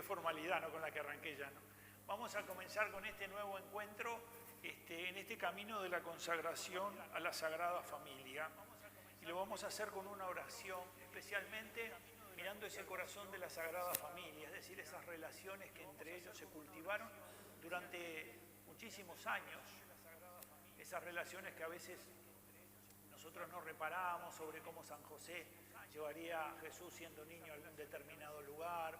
formalidad, ¿no? Con la que arranqué ya, ¿no? Vamos a comenzar con este nuevo encuentro en este camino de la consagración a la Sagrada Familia. Y lo vamos a hacer con una oración, especialmente mirando ese corazón de la Sagrada Familia, es decir, esas relaciones que entre ellos se cultivaron durante muchísimos años, esas relaciones que a veces nosotros no reparamos sobre cómo San José llevaría a Jesús siendo niño a algún determinado lugar.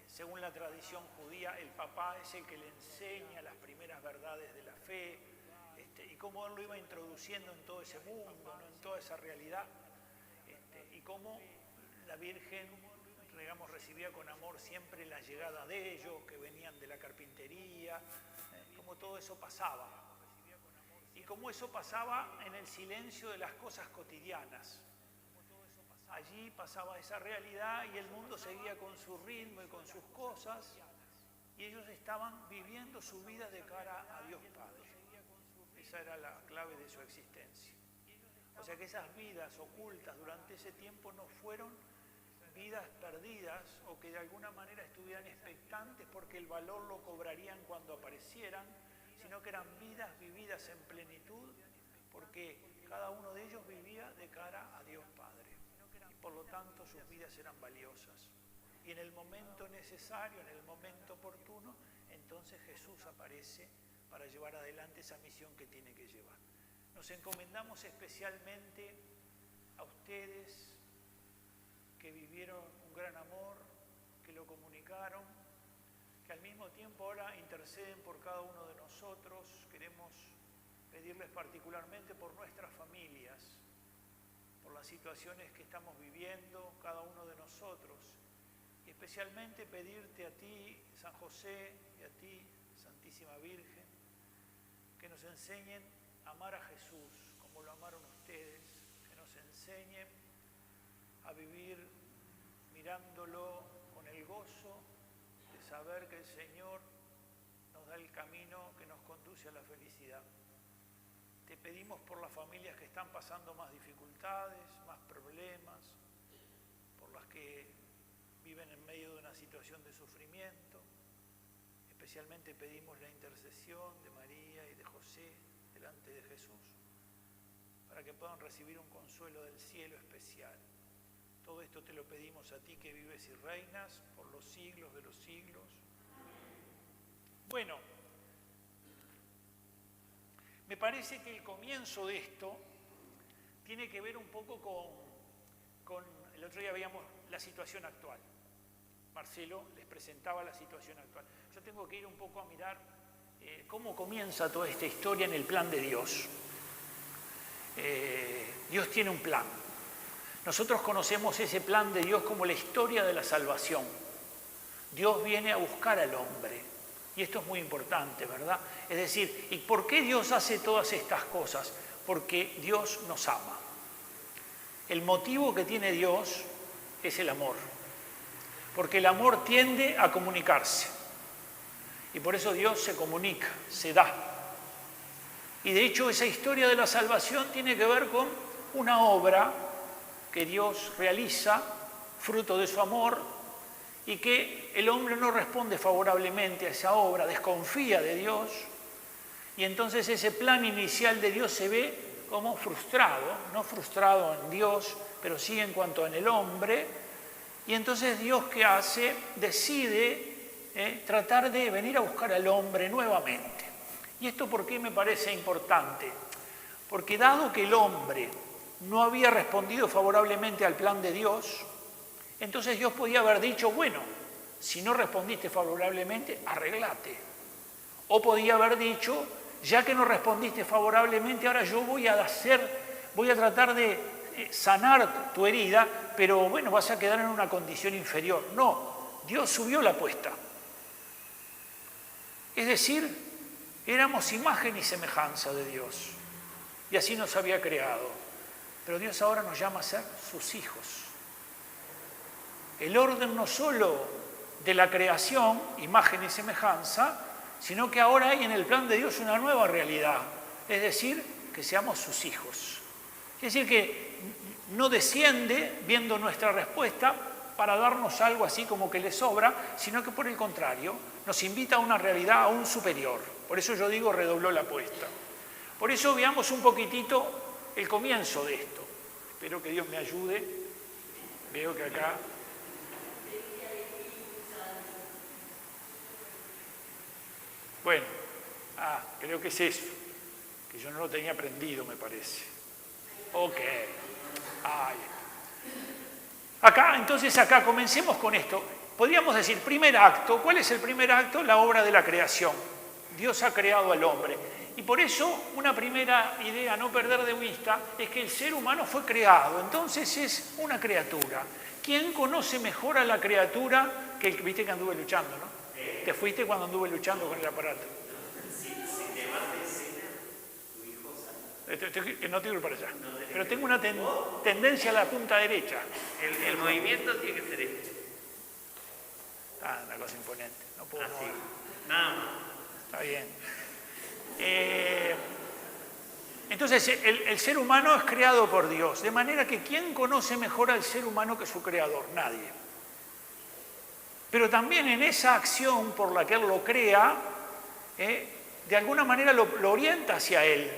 Según la tradición judía, el papá es el que le enseña las primeras verdades de la fe, y cómo él lo iba introduciendo en todo ese mundo, ¿no? En toda esa realidad, y cómo la Virgen, digamos, recibía con amor siempre la llegada de ellos, que venían de la carpintería, cómo todo eso pasaba. Y cómo eso pasaba en el silencio de las cosas cotidianas. Allí pasaba esa realidad y el mundo seguía con su ritmo y con sus cosas, y ellos estaban viviendo su vida de cara a Dios Padre. Esa era la clave de su existencia. O sea que esas vidas ocultas durante ese tiempo no fueron vidas perdidas o que de alguna manera estuvieran expectantes porque el valor lo cobrarían cuando aparecieran, sino que eran vidas vividas en plenitud porque cada uno de ellos vivía de cara a Dios Padre. Por lo tanto, sus vidas eran valiosas. Y en el momento necesario, en el momento oportuno, entonces Jesús aparece para llevar adelante esa misión que tiene que llevar. Nos encomendamos especialmente a ustedes que vivieron un gran amor, que lo comunicaron, que al mismo tiempo ahora interceden por cada uno de nosotros. Queremos pedirles particularmente por nuestras familias, por las situaciones que estamos viviendo cada uno de nosotros, y especialmente pedirte a ti, San José, y a ti, Santísima Virgen, que nos enseñen a amar a Jesús como lo amaron ustedes, que nos enseñen a vivir mirándolo con el gozo de saber que el Señor nos da el camino que nos conduce a la felicidad. Te pedimos por las familias que están pasando más dificultades, más problemas, por las que viven en medio de una situación de sufrimiento. Especialmente pedimos la intercesión de María y de José delante de Jesús, para que puedan recibir un consuelo del cielo especial. Todo esto te lo pedimos a ti que vives y reinas por los siglos de los siglos. Bueno, me parece que el comienzo de esto tiene que ver un poco con el otro día veíamos la situación actual. Marcelo les presentaba la situación actual. Yo tengo que ir un poco a mirar cómo comienza toda esta historia en el plan de Dios. Dios tiene un plan. Nosotros conocemos ese plan de Dios como la historia de la salvación. Dios viene a buscar al hombre. Y esto es muy importante, ¿verdad? Es decir, ¿y por qué Dios hace todas estas cosas? Porque Dios nos ama. El motivo que tiene Dios es el amor. Porque el amor tiende a comunicarse. Y por eso Dios se comunica, se da. Y de hecho esa historia de la salvación tiene que ver con una obra que Dios realiza, fruto de su amor, y que el hombre no responde favorablemente a esa obra, desconfía de Dios, y entonces ese plan inicial de Dios se ve como frustrado, no frustrado en Dios, pero sí en cuanto en el hombre, y entonces Dios, ¿qué hace? Decide tratar de venir a buscar al hombre nuevamente. ¿Y esto por qué me parece importante? Porque dado que el hombre no había respondido favorablemente al plan de Dios, entonces Dios podía haber dicho, bueno, si no respondiste favorablemente, arreglate. O podía haber dicho, ya que no respondiste favorablemente, ahora yo voy a tratar de sanar tu herida, pero bueno, vas a quedar en una condición inferior. No, Dios subió la apuesta. Es decir, éramos imagen y semejanza de Dios, y así nos había creado. Pero Dios ahora nos llama a ser sus hijos. El orden no solo de la creación, imagen y semejanza, sino que ahora hay en el plan de Dios una nueva realidad, es decir, que seamos sus hijos. Es decir, que no desciende, viendo nuestra respuesta, para darnos algo así como que le sobra, sino que por el contrario nos invita a una realidad aún superior. Por eso yo digo redobló la apuesta. Por eso veamos un poquitito el comienzo de esto. Espero que Dios me ayude. Veo que acá... Bueno, creo que es eso, que yo no lo tenía aprendido, me parece. Ok. Entonces acá comencemos con esto. Podríamos decir, primer acto, ¿cuál es el primer acto? La obra de la creación. Dios ha creado al hombre. Y por eso una primera idea a no perder de vista es que el ser humano fue creado, entonces es una criatura. ¿Quién conoce mejor a la criatura que el que viste que anduve luchando, no? Te fuiste cuando anduve luchando con el aparato. Si te vas de escena, tu hijo sale. Que no te voy para allá. Pero tengo una tendencia a la punta derecha. El movimiento tiene que ser este. Una cosa imponente. No puedo Así. mover. Nada más. Está bien. Entonces, el ser humano es creado por Dios. De manera que ¿quién conoce mejor al ser humano que su creador? Nadie. Pero también en esa acción por la que Él lo crea, de alguna manera lo orienta hacia Él.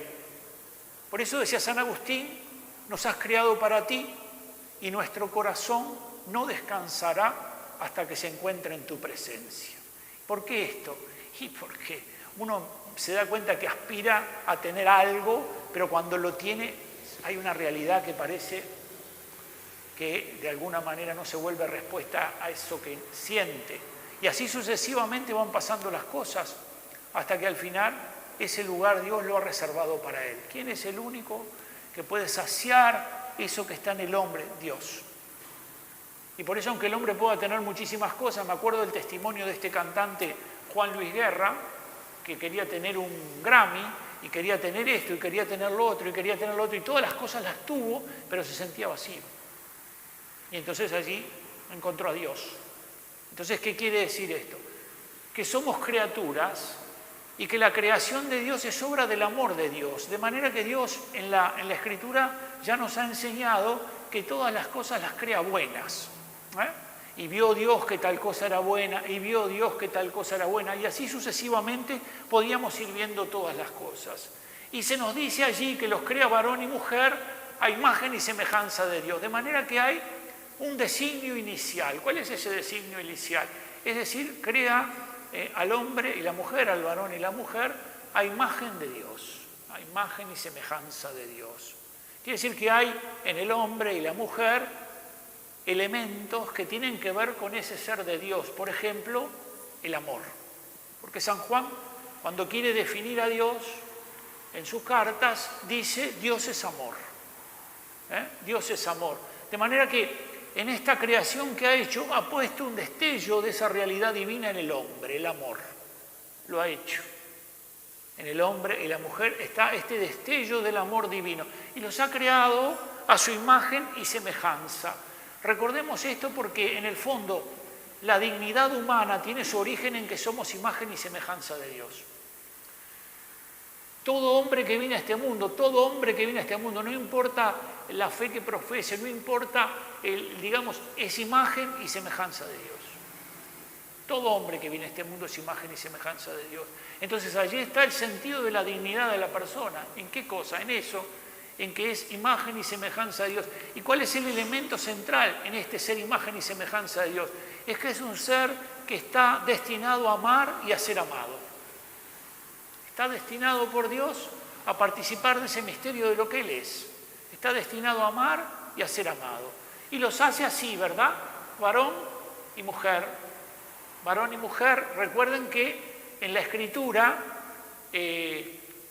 Por eso decía San Agustín, nos has creado para ti y nuestro corazón no descansará hasta que se encuentre en tu presencia. ¿Por qué esto? Y porque uno se da cuenta que aspira a tener algo, pero cuando lo tiene hay una realidad que parece que de alguna manera no se vuelve respuesta a eso que siente. Y así sucesivamente van pasando las cosas, hasta que al final ese lugar Dios lo ha reservado para él. ¿Quién es el único que puede saciar eso que está en el hombre? Dios. Y por eso, aunque el hombre pueda tener muchísimas cosas, me acuerdo del testimonio de este cantante Juan Luis Guerra, que quería tener un Grammy, y quería tener esto, y quería tener lo otro, y quería tener lo otro, y todas las cosas las tuvo, pero se sentía vacío. Y entonces allí encontró a Dios. Entonces, ¿qué quiere decir esto? Que somos criaturas y que la creación de Dios es obra del amor de Dios. De manera que Dios en la Escritura ya nos ha enseñado que todas las cosas las crea buenas. Y vio Dios que tal cosa era buena, y vio Dios que tal cosa era buena, y así sucesivamente podíamos ir viendo todas las cosas. Y se nos dice allí que los crea varón y mujer a imagen y semejanza de Dios. De manera que hay un designio inicial. ¿Cuál es ese designio inicial? Es decir, crea al hombre y la mujer, al varón y la mujer, a imagen de Dios, a imagen y semejanza de Dios. Quiere decir que hay en el hombre y la mujer elementos que tienen que ver con ese ser de Dios. Por ejemplo, el amor. Porque San Juan, cuando quiere definir a Dios, en sus cartas, dice Dios es amor. Dios es amor. De manera que en esta creación que ha hecho, ha puesto un destello de esa realidad divina en el hombre, el amor. Lo ha hecho. En el hombre y la mujer está este destello del amor divino. Y los ha creado a su imagen y semejanza. Recordemos esto porque, en el fondo, la dignidad humana tiene su origen en que somos imagen y semejanza de Dios. Todo hombre que viene a este mundo, no importa la fe que profese, no importa, es imagen y semejanza de Dios. Todo hombre que viene a este mundo es imagen y semejanza de Dios. Entonces allí está el sentido de la dignidad de la persona. ¿En qué cosa? En eso, en que es imagen y semejanza de Dios. ¿Y cuál es el elemento central en este ser imagen y semejanza de Dios? Es que es un ser que está destinado a amar y a ser amado. Está destinado por Dios a participar de ese misterio de lo que Él es. Está destinado a amar y a ser amado. Y los hace así, ¿verdad? Varón y mujer. Varón y mujer, recuerden que en la Escritura,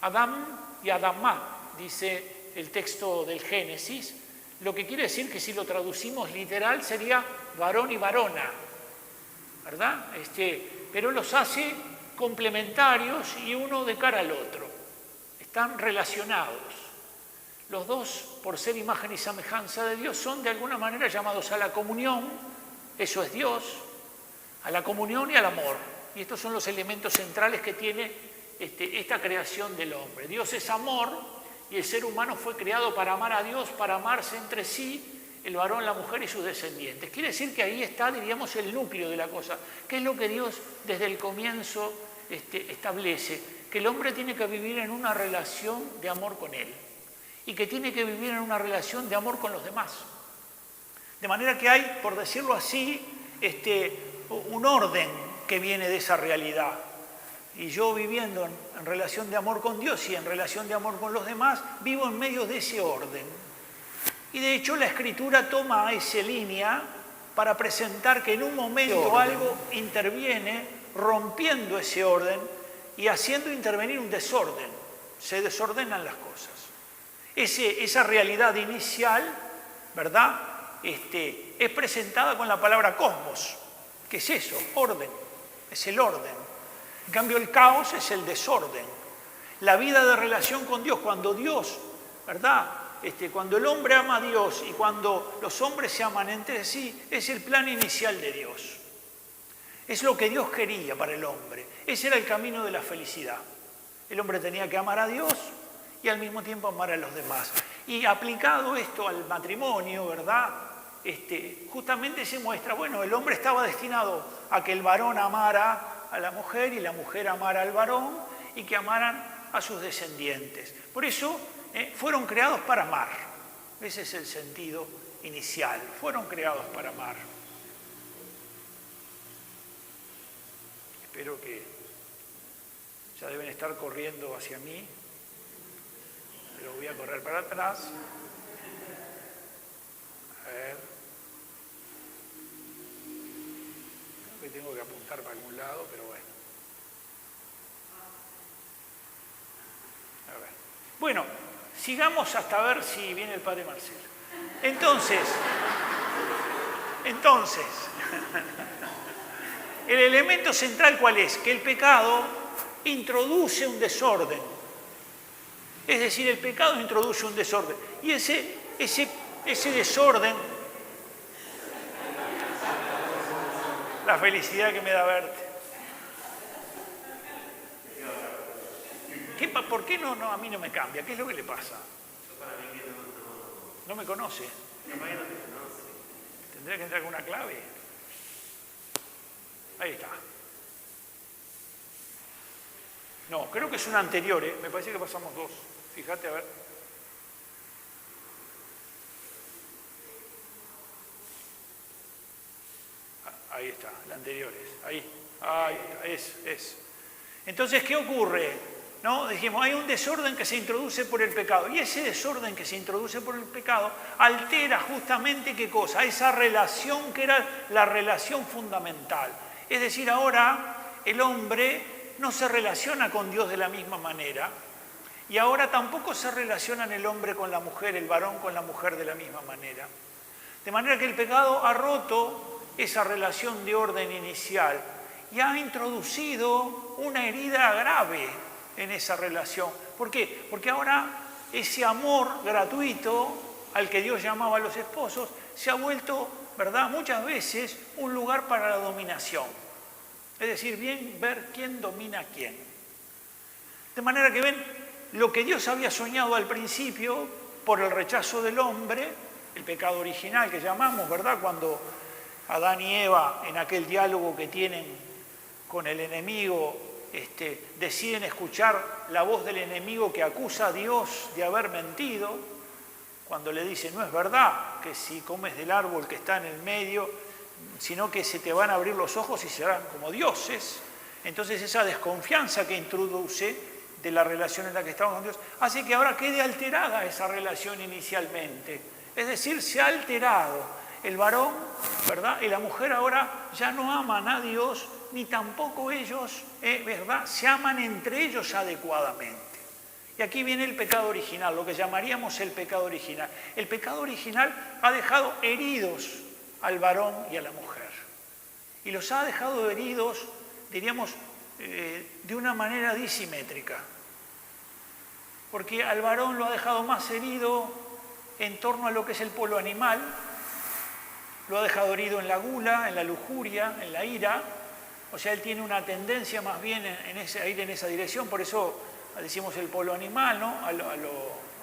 Adán y Adamá, dice el texto del Génesis, lo que quiere decir que si lo traducimos literal sería varón y varona, ¿verdad? Pero los hace complementarios y uno de cara al otro. Están relacionados. Los dos, por ser imagen y semejanza de Dios, son de alguna manera llamados a la comunión, eso es Dios, a la comunión y al amor. Y estos son los elementos centrales que tiene esta creación del hombre. Dios es amor y el ser humano fue creado para amar a Dios, para amarse entre sí el varón, la mujer y sus descendientes. Quiere decir que ahí está, diríamos, el núcleo de la cosa, que es lo que Dios desde el comienzo establece, que el hombre tiene que vivir en una relación de amor con él y que tiene que vivir en una relación de amor con los demás. De manera que hay, por decirlo así, un orden que viene de esa realidad. Y yo viviendo en relación de amor con Dios y en relación de amor con los demás, vivo en medio de ese orden. Y de hecho la Escritura toma esa línea para presentar que en un momento algo interviene rompiendo ese orden y haciendo intervenir un desorden. Se desordenan las cosas. Esa realidad inicial, ¿verdad?, es presentada con la palabra cosmos. ¿Qué es eso? Orden. Es el orden. En cambio, el caos es el desorden. La vida de relación con Dios, cuando Dios, ¿verdad?, cuando el hombre ama a Dios y cuando los hombres se aman entre sí, es el plan inicial de Dios. Es lo que Dios quería para el hombre. Ese era el camino de la felicidad. El hombre tenía que amar a Dios y al mismo tiempo amar a los demás. Y aplicado esto al matrimonio, ¿verdad?, justamente se muestra, bueno, el hombre estaba destinado a que el varón amara a la mujer y la mujer amara al varón y que amaran a sus descendientes. Por eso fueron creados para amar. Ese es el sentido inicial. Fueron creados para amar. Espero que ya deben estar corriendo hacia mí, pero voy a correr para atrás. A ver. Creo que tengo que apuntar para algún lado, pero bueno. A ver. Bueno, sigamos hasta ver si viene el padre Marcelo. Entonces, el elemento central, ¿cuál es? Que el pecado introduce un desorden. Es decir, el pecado introduce un desorden. Y ese desorden, la felicidad que me da verte. ¿Por qué no, a mí no me cambia? ¿Qué es lo que le pasa? ¿No me conoce? ¿Tendría que entrar con una clave? Ahí está. No, creo que es una anterior, ¿eh? Me parece que pasamos dos. Fíjate, a ver. Ahí está, la anterior es. Ahí es. Entonces, ¿qué ocurre? ¿No? Dijimos, hay un desorden que se introduce por el pecado. Y ese desorden que se introduce por el pecado altera justamente, ¿qué cosa? Esa relación que era la relación fundamental. Es decir, ahora el hombre no se relaciona con Dios de la misma manera. Y ahora tampoco se relacionan el hombre con la mujer, el varón con la mujer de la misma manera. De manera que el pecado ha roto esa relación de orden inicial y ha introducido una herida grave en esa relación. ¿Por qué? Porque ahora ese amor gratuito al que Dios llamaba a los esposos se ha vuelto, ¿verdad?, muchas veces un lugar para la dominación. Es decir, bien ver quién domina a quién. De manera que ven, lo que Dios había soñado al principio por el rechazo del hombre, el pecado original que llamamos, ¿verdad?, cuando Adán y Eva en aquel diálogo que tienen con el enemigo deciden escuchar la voz del enemigo que acusa a Dios de haber mentido, cuando le dice, no es verdad que si comes del árbol que está en el medio, sino que se te van a abrir los ojos y serán como dioses. Entonces esa desconfianza que introduce de la relación en la que estamos con Dios hace que ahora quede alterada esa relación inicialmente. Es decir, se ha alterado. El varón, ¿verdad?, y la mujer ahora ya no aman a Dios, ni tampoco ellos, ¿verdad?, se aman entre ellos adecuadamente. Y aquí viene el pecado original, lo que llamaríamos el pecado original. El pecado original ha dejado heridos al varón y a la mujer. Y los ha dejado heridos, diríamos, de una manera disimétrica. Porque al varón lo ha dejado más herido en torno a lo que es el polo animal, lo ha dejado herido en la gula, en la lujuria, en la ira. O sea, él tiene una tendencia más bien a ir en esa dirección, por eso decimos el polo animal, ¿no?, a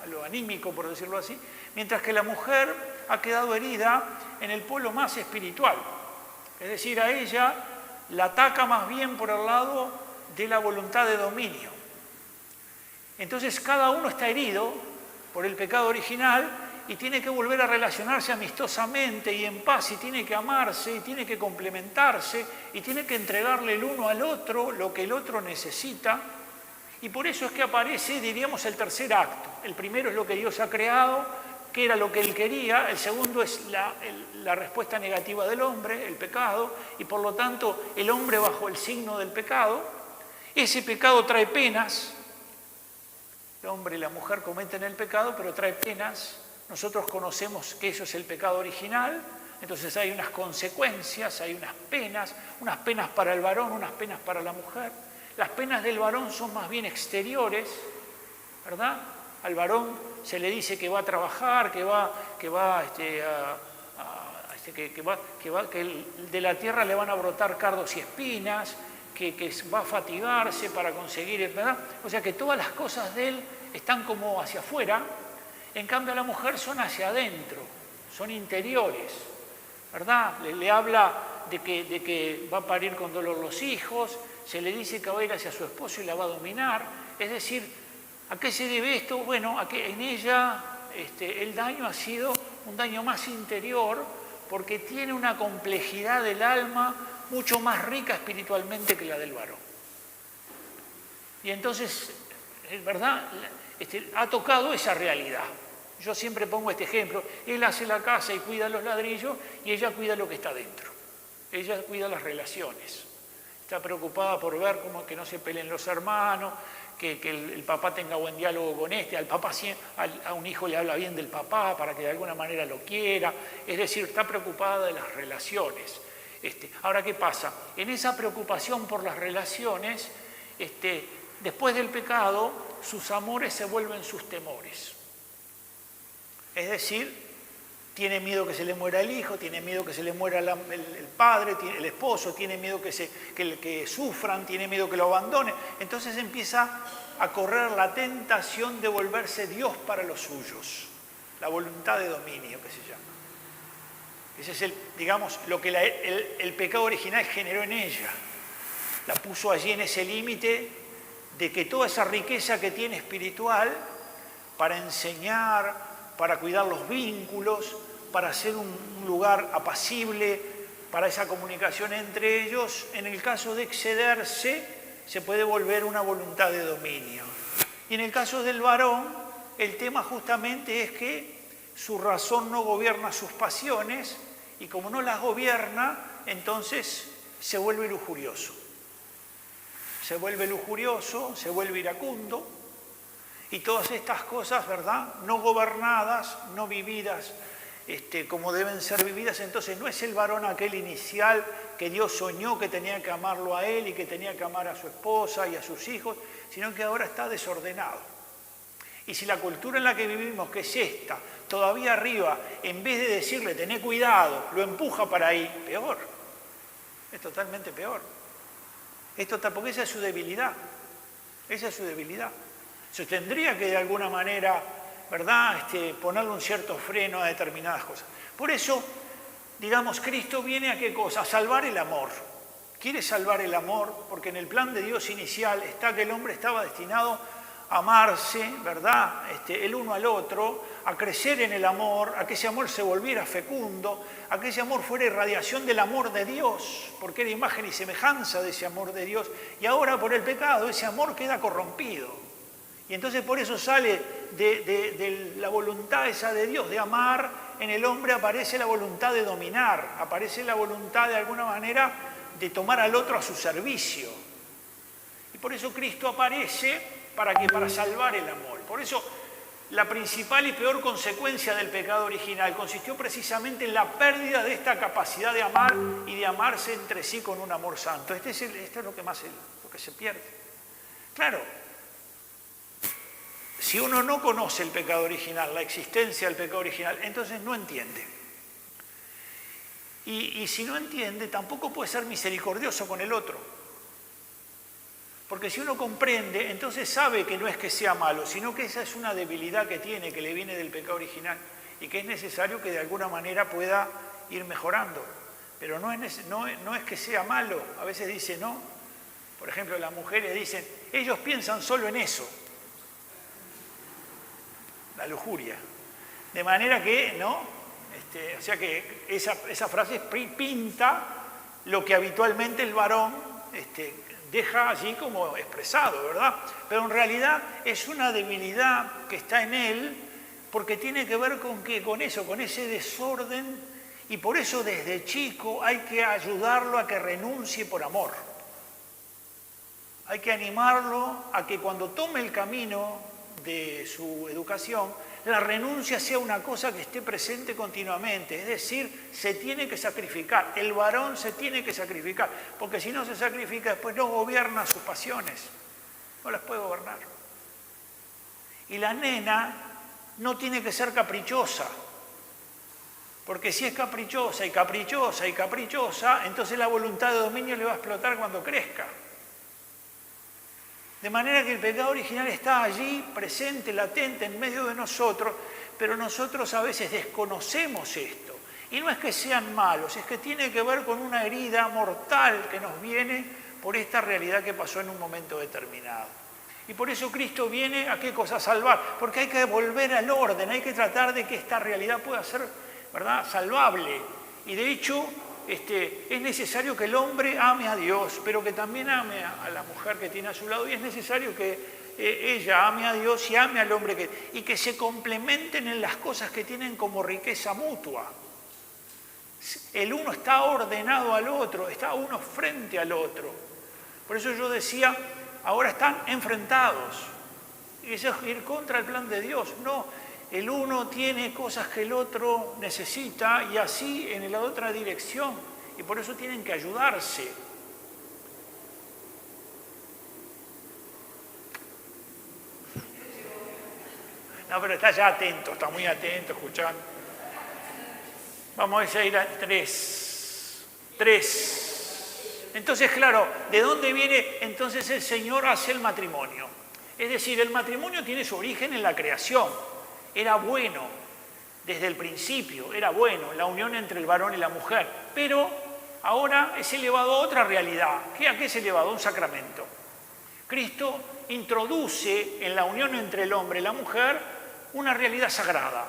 a lo anímico, por decirlo así, mientras que la mujer ha quedado herida en el polo más espiritual. Es decir, a ella la ataca más bien por el lado de la voluntad de dominio. Entonces cada uno está herido por el pecado original y tiene que volver a relacionarse amistosamente y en paz, y tiene que amarse, y tiene que complementarse, y tiene que entregarle el uno al otro lo que el otro necesita. Y por eso es que aparece, diríamos, el tercer acto. El primero es lo que Dios ha creado, que era lo que Él quería. El segundo es la respuesta negativa del hombre, el pecado, y por lo tanto el hombre bajo el signo del pecado. Ese pecado trae penas. El hombre y la mujer cometen el pecado, pero trae penas. Nosotros conocemos que eso es el pecado original, entonces hay unas consecuencias, hay unas penas para el varón, unas penas para la mujer. Las penas del varón son más bien exteriores, ¿verdad? Al varón se le dice que va a trabajar, que de la tierra le van a brotar cardos y espinas, que va a fatigarse para conseguir, ¿verdad? O sea que todas las cosas de él están como hacia afuera. En cambio, a la mujer son hacia adentro, son interiores, ¿verdad? Le habla de que va a parir con dolor los hijos, se le dice que va a ir hacia su esposo y la va a dominar. Es decir, ¿a qué se debe esto? Bueno, a que en ella el daño ha sido un daño más interior, porque tiene una complejidad del alma mucho más rica espiritualmente que la del varón. Y entonces, ¿verdad? Ha tocado esa realidad. Yo siempre pongo este ejemplo. Él hace la casa y cuida los ladrillos y ella cuida lo que está dentro. Ella cuida las relaciones. Está preocupada por ver cómo que no se peleen los hermanos, que el papá tenga buen diálogo con a un hijo le habla bien del papá para que de alguna manera lo quiera. Es decir, está preocupada de las relaciones. Ahora, ¿qué pasa? En esa preocupación por las relaciones, después del pecado, sus amores se vuelven sus temores. Es decir, tiene miedo que se le muera el hijo, tiene miedo que se le muera el padre, el esposo, tiene miedo que sufran, tiene miedo que lo abandonen. Entonces empieza a correr la tentación de volverse Dios para los suyos, la voluntad de dominio que se llama. Ese es lo que el pecado original generó en ella. La puso allí en ese límite de que toda esa riqueza que tiene espiritual para enseñar, para cuidar los vínculos, para hacer un lugar apacible, para esa comunicación entre ellos, en el caso de excederse, se puede volver una voluntad de dominio. Y en el caso del varón, el tema justamente es que su razón no gobierna sus pasiones, y como no las gobierna, entonces se vuelve lujurioso. Se vuelve lujurioso, se vuelve iracundo, y todas estas cosas, ¿verdad?, no gobernadas, no vividas como deben ser vividas. Entonces no es el varón aquel inicial que Dios soñó que tenía que amarlo a él y que tenía que amar a su esposa y a sus hijos, sino que ahora está desordenado. Y si la cultura en la que vivimos, que es esta, todavía arriba, en vez de decirle tené cuidado, lo empuja para ahí, peor. Es totalmente peor. Porque esa es su debilidad. Esa es su debilidad. Se tendría que de alguna manera, ¿verdad?, ponerle un cierto freno a determinadas cosas. Por eso, digamos, Cristo viene a ¿qué cosa? A salvar el amor. Quiere salvar el amor porque en el plan de Dios inicial está que el hombre estaba destinado a amarse, ¿verdad?, el uno al otro, a crecer en el amor, a que ese amor se volviera fecundo, a que ese amor fuera irradiación del amor de Dios, porque era imagen y semejanza de ese amor de Dios. Y ahora por el pecado ese amor queda corrompido. Y entonces por eso sale de la voluntad esa de Dios, de amar, en el hombre aparece la voluntad de dominar, aparece la voluntad de alguna manera de tomar al otro a su servicio. Y por eso Cristo aparece para salvar el amor. Por eso la principal y peor consecuencia del pecado original consistió precisamente en la pérdida de esta capacidad de amar y de amarse entre sí con un amor santo. Esto es lo que se pierde. Claro. Si uno no conoce el pecado original, la existencia del pecado original, entonces no entiende. Y si no entiende, tampoco puede ser misericordioso con el otro. Porque si uno comprende, entonces sabe que no es que sea malo, sino que esa es una debilidad que tiene, que le viene del pecado original y que es necesario que de alguna manera pueda ir mejorando. Pero no es que sea malo. A veces dicen, no. Por ejemplo, las mujeres dicen, ellos piensan solo en eso. La lujuria. De manera que, ¿no? O sea que esa frase pinta lo que habitualmente el varón deja allí como expresado, ¿verdad? Pero en realidad es una debilidad que está en él porque tiene que ver con eso, con ese desorden, y por eso desde chico hay que ayudarlo a que renuncie por amor. Hay que animarlo a que cuando tome el camino de su educación, la renuncia sea una cosa que esté presente continuamente, es decir, se tiene que sacrificar, el varón se tiene que sacrificar, porque si no se sacrifica después no gobierna sus pasiones, no las puede gobernar. Y la nena no tiene que ser caprichosa, porque si es caprichosa y caprichosa y caprichosa, entonces la voluntad de dominio le va a explotar cuando crezca. De manera que el pecado original está allí, presente, latente, en medio de nosotros, pero nosotros a veces desconocemos esto. Y no es que sean malos, es que tiene que ver con una herida mortal que nos viene por esta realidad que pasó en un momento determinado. Y por eso Cristo viene a qué cosa, a salvar, porque hay que volver al orden, hay que tratar de que esta realidad pueda ser, ¿verdad?, salvable. Y de hecho, es necesario que el hombre ame a Dios, pero que también ame a la mujer que tiene a su lado, y es necesario que ella ame a Dios y ame al hombre, y que se complementen en las cosas que tienen como riqueza mutua. El uno está ordenado al otro, está uno frente al otro. Por eso yo decía, ahora están enfrentados. Y eso es ir contra el plan de Dios. No, el uno tiene cosas que el otro necesita y así en la otra dirección. Y por eso tienen que ayudarse. No, pero está ya atento, está muy atento, escuchando. Vamos a ir a 3. Entonces, claro, ¿de dónde viene? Entonces el Señor hace el matrimonio. Es decir, el matrimonio tiene su origen en la creación. Era bueno, desde el principio, era bueno, la unión entre el varón y la mujer. Pero ahora es elevado a otra realidad. ¿A qué es elevado? Un sacramento. Cristo introduce en la unión entre el hombre y la mujer una realidad sagrada.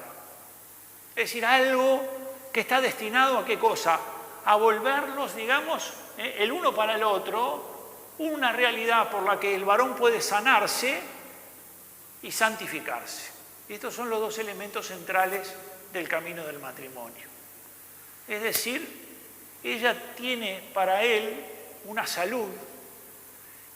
Es decir, algo que está destinado a qué cosa, a volverlos, digamos, el uno para el otro, una realidad por la que el varón puede sanarse y santificarse. Y estos son los dos elementos centrales del camino del matrimonio. Es decir, ella tiene para él una salud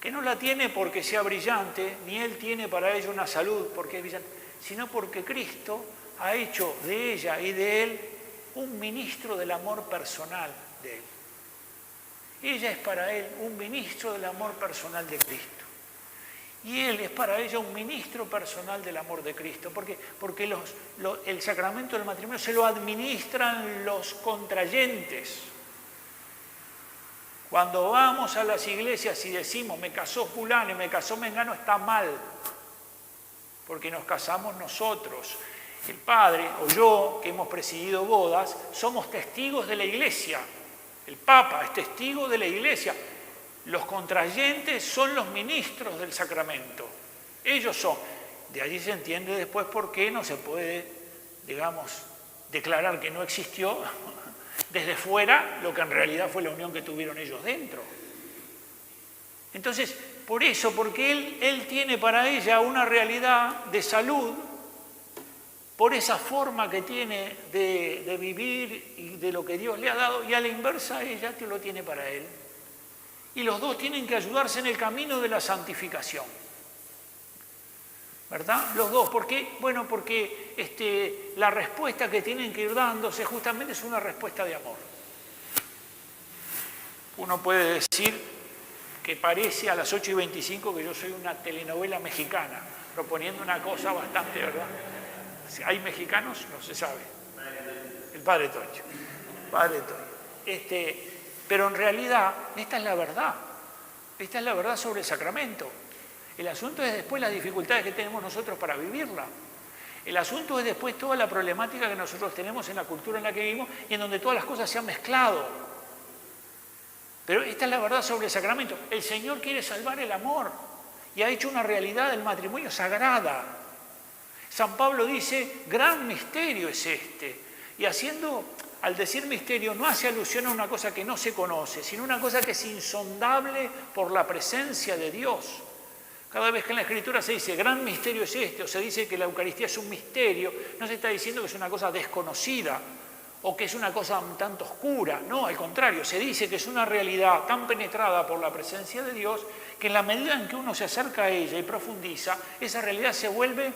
que no la tiene porque sea brillante, ni él tiene para ella una salud porque es brillante, sino porque Cristo ha hecho de ella y de él un ministro del amor personal de él. Ella es para él un ministro del amor personal de Cristo. Y él es para ella un ministro personal del amor de Cristo. Porque el sacramento del matrimonio se lo administran los contrayentes. Cuando vamos a las iglesias y decimos, me casó fulano y me casó mengano, está mal. Porque nos casamos nosotros. El padre o yo, que hemos presidido bodas, somos testigos de la iglesia. El Papa es testigo de la iglesia. Los contrayentes son los ministros del sacramento. Ellos son. De allí se entiende después por qué no se puede, digamos, declarar que no existió desde fuera lo que en realidad fue la unión que tuvieron ellos dentro. Entonces, por eso, porque él tiene para ella una realidad de salud, por esa forma que tiene de vivir y de lo que Dios le ha dado, y a la inversa ella que lo tiene para él. Y los dos tienen que ayudarse en el camino de la santificación. ¿Verdad? Los dos. ¿Por qué? Bueno, porque la respuesta que tienen que ir dándose justamente es una respuesta de amor. Uno puede decir que parece a las 8:25 que yo soy una telenovela mexicana, proponiendo una cosa bastante, ¿verdad? ¿Hay mexicanos? No se sabe. El Padre Toño. Pero en realidad, esta es la verdad. Esta es la verdad sobre el sacramento. El asunto es después las dificultades que tenemos nosotros para vivirla. El asunto es después toda la problemática que nosotros tenemos en la cultura en la que vivimos y en donde todas las cosas se han mezclado. Pero esta es la verdad sobre el sacramento. El Señor quiere salvar el amor y ha hecho una realidad del matrimonio sagrada. San Pablo dice, gran misterio es este. Y al decir misterio, no hace alusión a una cosa que no se conoce, sino una cosa que es insondable por la presencia de Dios. Cada vez que en la Escritura se dice, gran misterio es este, o se dice que la Eucaristía es un misterio, no se está diciendo que es una cosa desconocida o que es una cosa un tanto oscura. No, al contrario, se dice que es una realidad tan penetrada por la presencia de Dios que en la medida en que uno se acerca a ella y profundiza, esa realidad se vuelve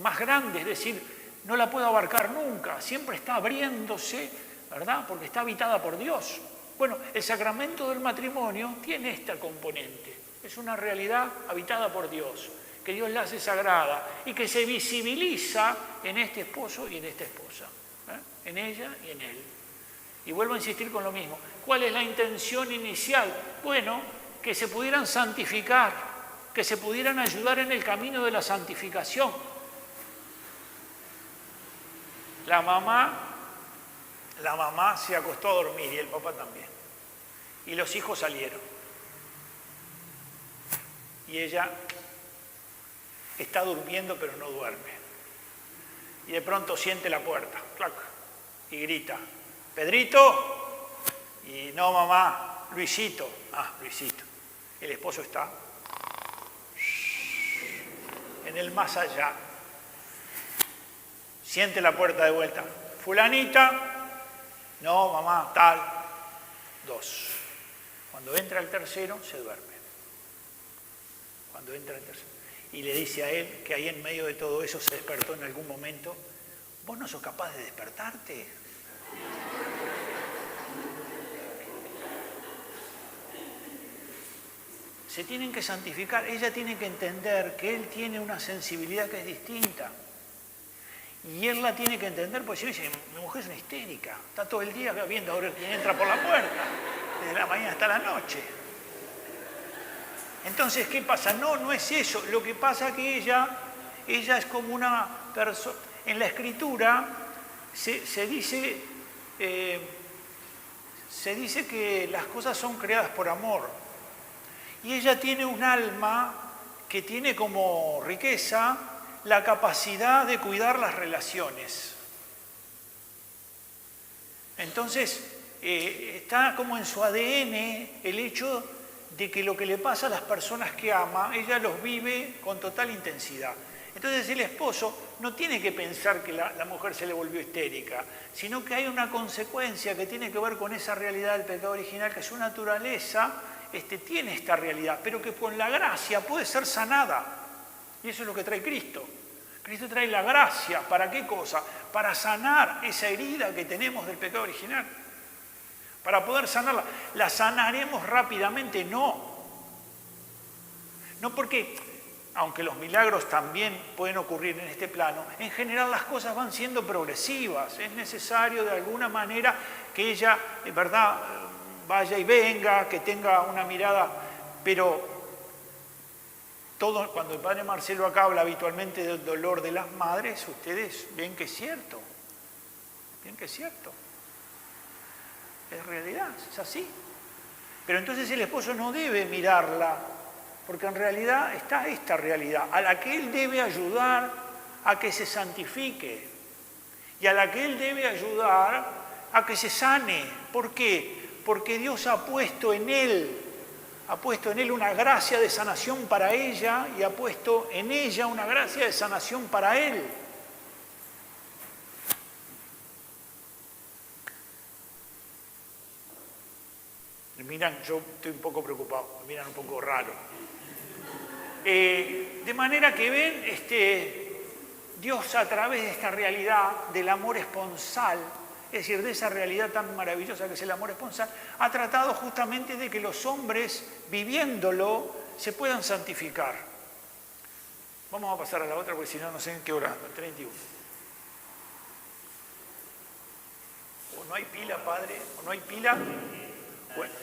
más grande, es decir, no la puede abarcar nunca, siempre está abriéndose, ¿verdad? Porque está habitada por Dios. Bueno, el sacramento del matrimonio tiene esta componente. Es una realidad habitada por Dios, que Dios la hace sagrada y que se visibiliza en este esposo y en esta esposa, en ella y en él. Y vuelvo a insistir con lo mismo. ¿Cuál es la intención inicial? Bueno, que se pudieran santificar, que se pudieran ayudar en el camino de la santificación. La mamá se acostó a dormir y el papá también. Y los hijos salieron. Y ella está durmiendo pero no duerme. Y de pronto siente la puerta, clac, y grita, Pedrito, y no mamá, Luisito. Ah, Luisito. El esposo está en el más allá. Siente la puerta de vuelta. Fulanita, no mamá, tal, 2. Cuando entra el tercero, se duerme. Cuando entra el tercero. Y le dice a él que ahí en medio de todo eso se despertó en algún momento. ¿Vos no sos capaz de despertarte? Se tienen que santificar. Ella tiene que entender que él tiene una sensibilidad que es distinta. Y él la tiene que entender, porque si no dice, mi mujer es una histérica. Está todo el día viendo ahora quién entra por la puerta. Desde la mañana hasta la noche. Entonces, ¿qué pasa? No es eso. Lo que pasa es que ella es como una persona. En la Escritura se dice que las cosas son creadas por amor. Y ella tiene un alma que tiene como riqueza la capacidad de cuidar las relaciones. Entonces, está como en su ADN el hecho de que lo que le pasa a las personas que ama, ella los vive con total intensidad. Entonces el esposo no tiene que pensar que la mujer se le volvió histérica, sino que hay una consecuencia que tiene que ver con esa realidad del pecado original, que su naturaleza tiene esta realidad, pero que con la gracia puede ser sanada. Y eso es lo que trae Cristo. Cristo trae la gracia. ¿Para qué cosa? Para sanar esa herida que tenemos del pecado original. Para poder sanarla. ¿La sanaremos rápidamente? No. No porque, aunque los milagros también pueden ocurrir en este plano, en general las cosas van siendo progresivas. Es necesario de alguna manera que ella, ¿verdad?, vaya y venga, que tenga una mirada, pero cuando el padre Marcelo acá habla habitualmente del dolor de las madres, ustedes ven que es cierto. Ven que es cierto. Es realidad, es así. Pero entonces el esposo no debe mirarla, porque en realidad está esta realidad, a la que él debe ayudar a que se santifique y a la que él debe ayudar a que se sane. ¿Por qué? Porque Dios ha puesto en él una gracia de sanación para ella y ha puesto en ella una gracia de sanación para él. Me miran, yo estoy un poco preocupado, me miran un poco raro. De manera que ven, Dios a través de esta realidad del amor esponsal, es decir, de esa realidad tan maravillosa que es el amor esponsal, ha tratado justamente de que los hombres, viviéndolo, se puedan santificar. Vamos a pasar a la otra, porque si no, no sé en qué hora, 31. O no hay pila, padre, o no hay pila, bueno,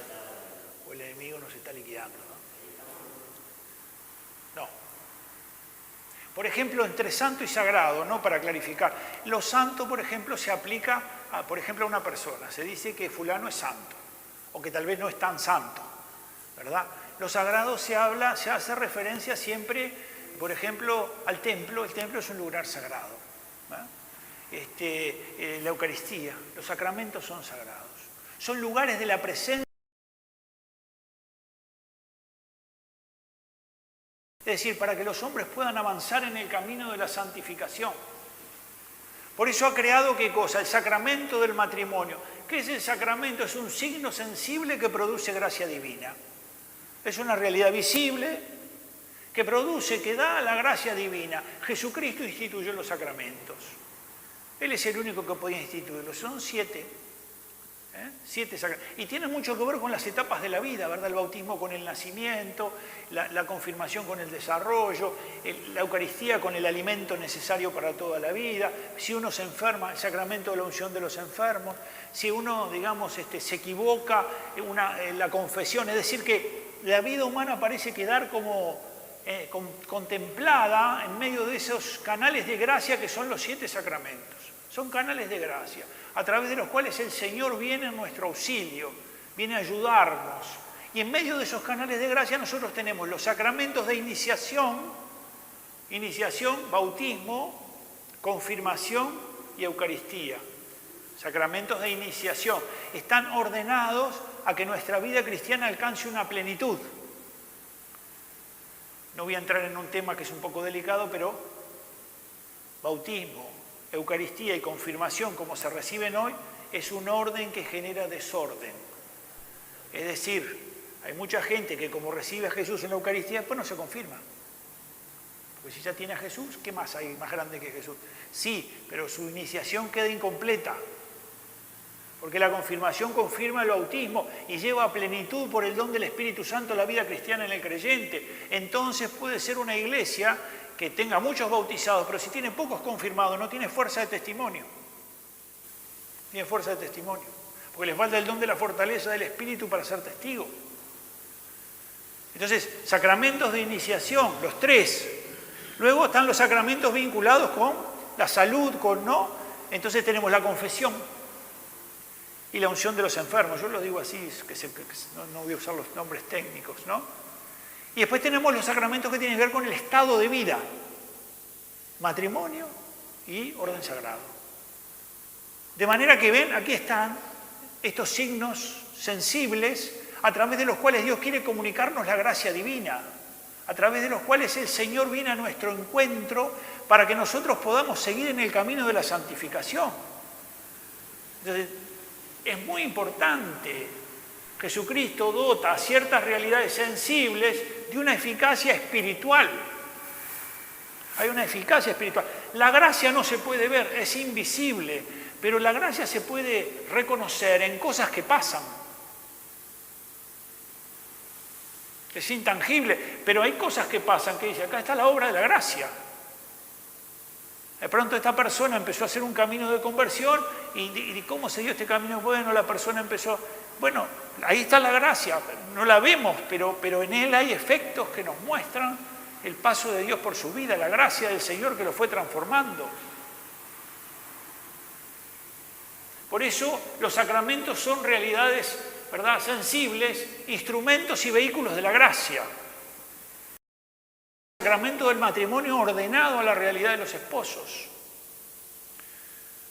o el enemigo nos está liquidando, ¿no? Por ejemplo, entre santo y sagrado, ¿no? Para clarificar. Lo santo, por ejemplo, se aplica a una persona. Se dice que fulano es santo, o que tal vez no es tan santo, ¿verdad? Lo sagrado se hace referencia siempre, por ejemplo, al templo. El templo es un lugar sagrado, ¿verdad? La Eucaristía, los sacramentos son sagrados. Son lugares de la presencia. Es decir, para que los hombres puedan avanzar en el camino de la santificación. Por eso ha creado, ¿qué cosa? El sacramento del matrimonio. ¿Qué es el sacramento? Es un signo sensible que produce gracia divina. Es una realidad visible que produce, que da la gracia divina. Jesucristo instituyó los sacramentos. Él es el único que podía instituirlos. Son 7. 7 sacramentos. Y tiene mucho que ver con las etapas de la vida, ¿verdad? El bautismo con el nacimiento, la confirmación con el desarrollo, la Eucaristía con el alimento necesario para toda la vida. Si uno se enferma, el sacramento de la unción de los enfermos. Si uno, digamos, se equivoca, la confesión. Es decir, que la vida humana parece quedar como contemplada en medio de esos canales de gracia que son los 7 sacramentos. Son canales de gracia, a través de los cuales el Señor viene en nuestro auxilio, viene a ayudarnos. Y en medio de esos canales de gracia nosotros tenemos los sacramentos de iniciación, bautismo, confirmación y Eucaristía. Sacramentos de iniciación. Están ordenados a que nuestra vida cristiana alcance una plenitud. No voy a entrar en un tema que es un poco delicado, pero bautismo, Eucaristía y confirmación, como se reciben hoy, es un orden que genera desorden. Es decir, hay mucha gente que como recibe a Jesús en la Eucaristía, después no se confirma. Porque si ya tiene a Jesús, ¿qué más hay más grande que Jesús? Sí, pero su iniciación queda incompleta. Porque la confirmación confirma el bautismo y lleva a plenitud por el don del Espíritu Santo la vida cristiana en el creyente. Entonces puede ser una iglesia que tenga muchos bautizados, pero si tiene pocos confirmados, no tiene fuerza de testimonio. Tiene fuerza de testimonio. Porque les falta el don de la fortaleza del Espíritu para ser testigo. Entonces, sacramentos de iniciación, los 3. Luego están los sacramentos vinculados con la salud, Entonces tenemos la confesión y la unción de los enfermos. Yo lo digo así, no voy a usar los nombres técnicos, ¿no? Y después tenemos los sacramentos que tienen que ver con el estado de vida. Matrimonio y orden sagrado. De manera que ven, aquí están estos signos sensibles a través de los cuales Dios quiere comunicarnos la gracia divina. A través de los cuales el Señor viene a nuestro encuentro para que nosotros podamos seguir en el camino de la santificación. Entonces, es muy importante. Jesucristo dota a ciertas realidades sensibles de una eficacia espiritual. Hay una eficacia espiritual. La gracia no se puede ver, es invisible, pero la gracia se puede reconocer en cosas que pasan. Es intangible, pero hay cosas que pasan que dice, acá está la obra de la gracia. De pronto esta persona empezó a hacer un camino de conversión y ¿cómo se dio este camino? Bueno, la persona empezó... Bueno, ahí está la gracia, no la vemos, pero en él hay efectos que nos muestran el paso de Dios por su vida, la gracia del Señor que lo fue transformando. Por eso los sacramentos son realidades, ¿verdad?, sensibles, instrumentos y vehículos de la gracia. El sacramento del matrimonio ordenado a la realidad de los esposos.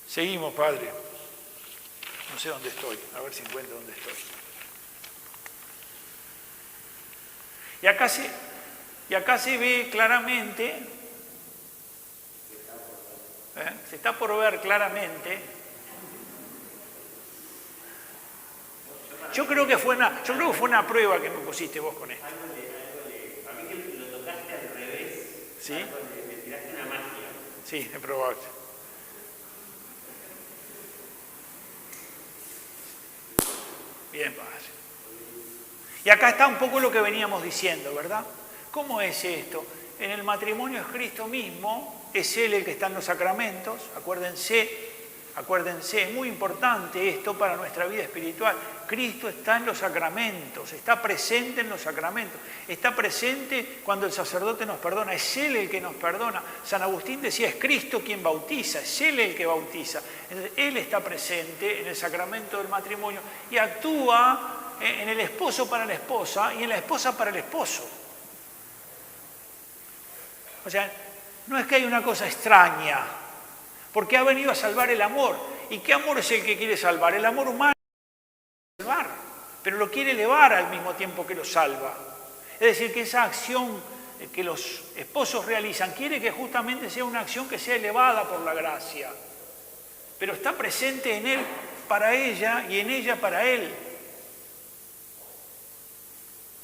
Seguimos, Padre. No sé dónde estoy, a ver si encuentro dónde estoy. Y acá se ve claramente, se está por ver claramente. Yo creo que fue una prueba que me pusiste vos con esto. A mí que lo tocaste al revés. ¿Sí? Le tiraste una magia. Sí, es probable. Bien, Padre. Y acá está un poco lo que veníamos diciendo, ¿verdad? ¿Cómo es esto? En el matrimonio es Cristo mismo, es Él el que está en los sacramentos, acuérdense, Acuérdense, es muy importante esto para nuestra vida espiritual. Cristo está en los sacramentos, está presente en los sacramentos, está presente cuando el sacerdote nos perdona, es Él el que nos perdona. San Agustín decía, es Cristo quien bautiza, es Él el que bautiza. Entonces, Él está presente en el sacramento del matrimonio y actúa en el esposo para la esposa y en la esposa para el esposo. O sea, no es que hay una cosa extraña, porque ha venido a salvar el amor. ¿Y qué amor es el que quiere salvar? El amor humano quiere salvar, pero lo quiere elevar al mismo tiempo que lo salva. Es decir, que esa acción que los esposos realizan quiere que justamente sea una acción que sea elevada por la gracia, pero está presente en él para ella y en ella para él.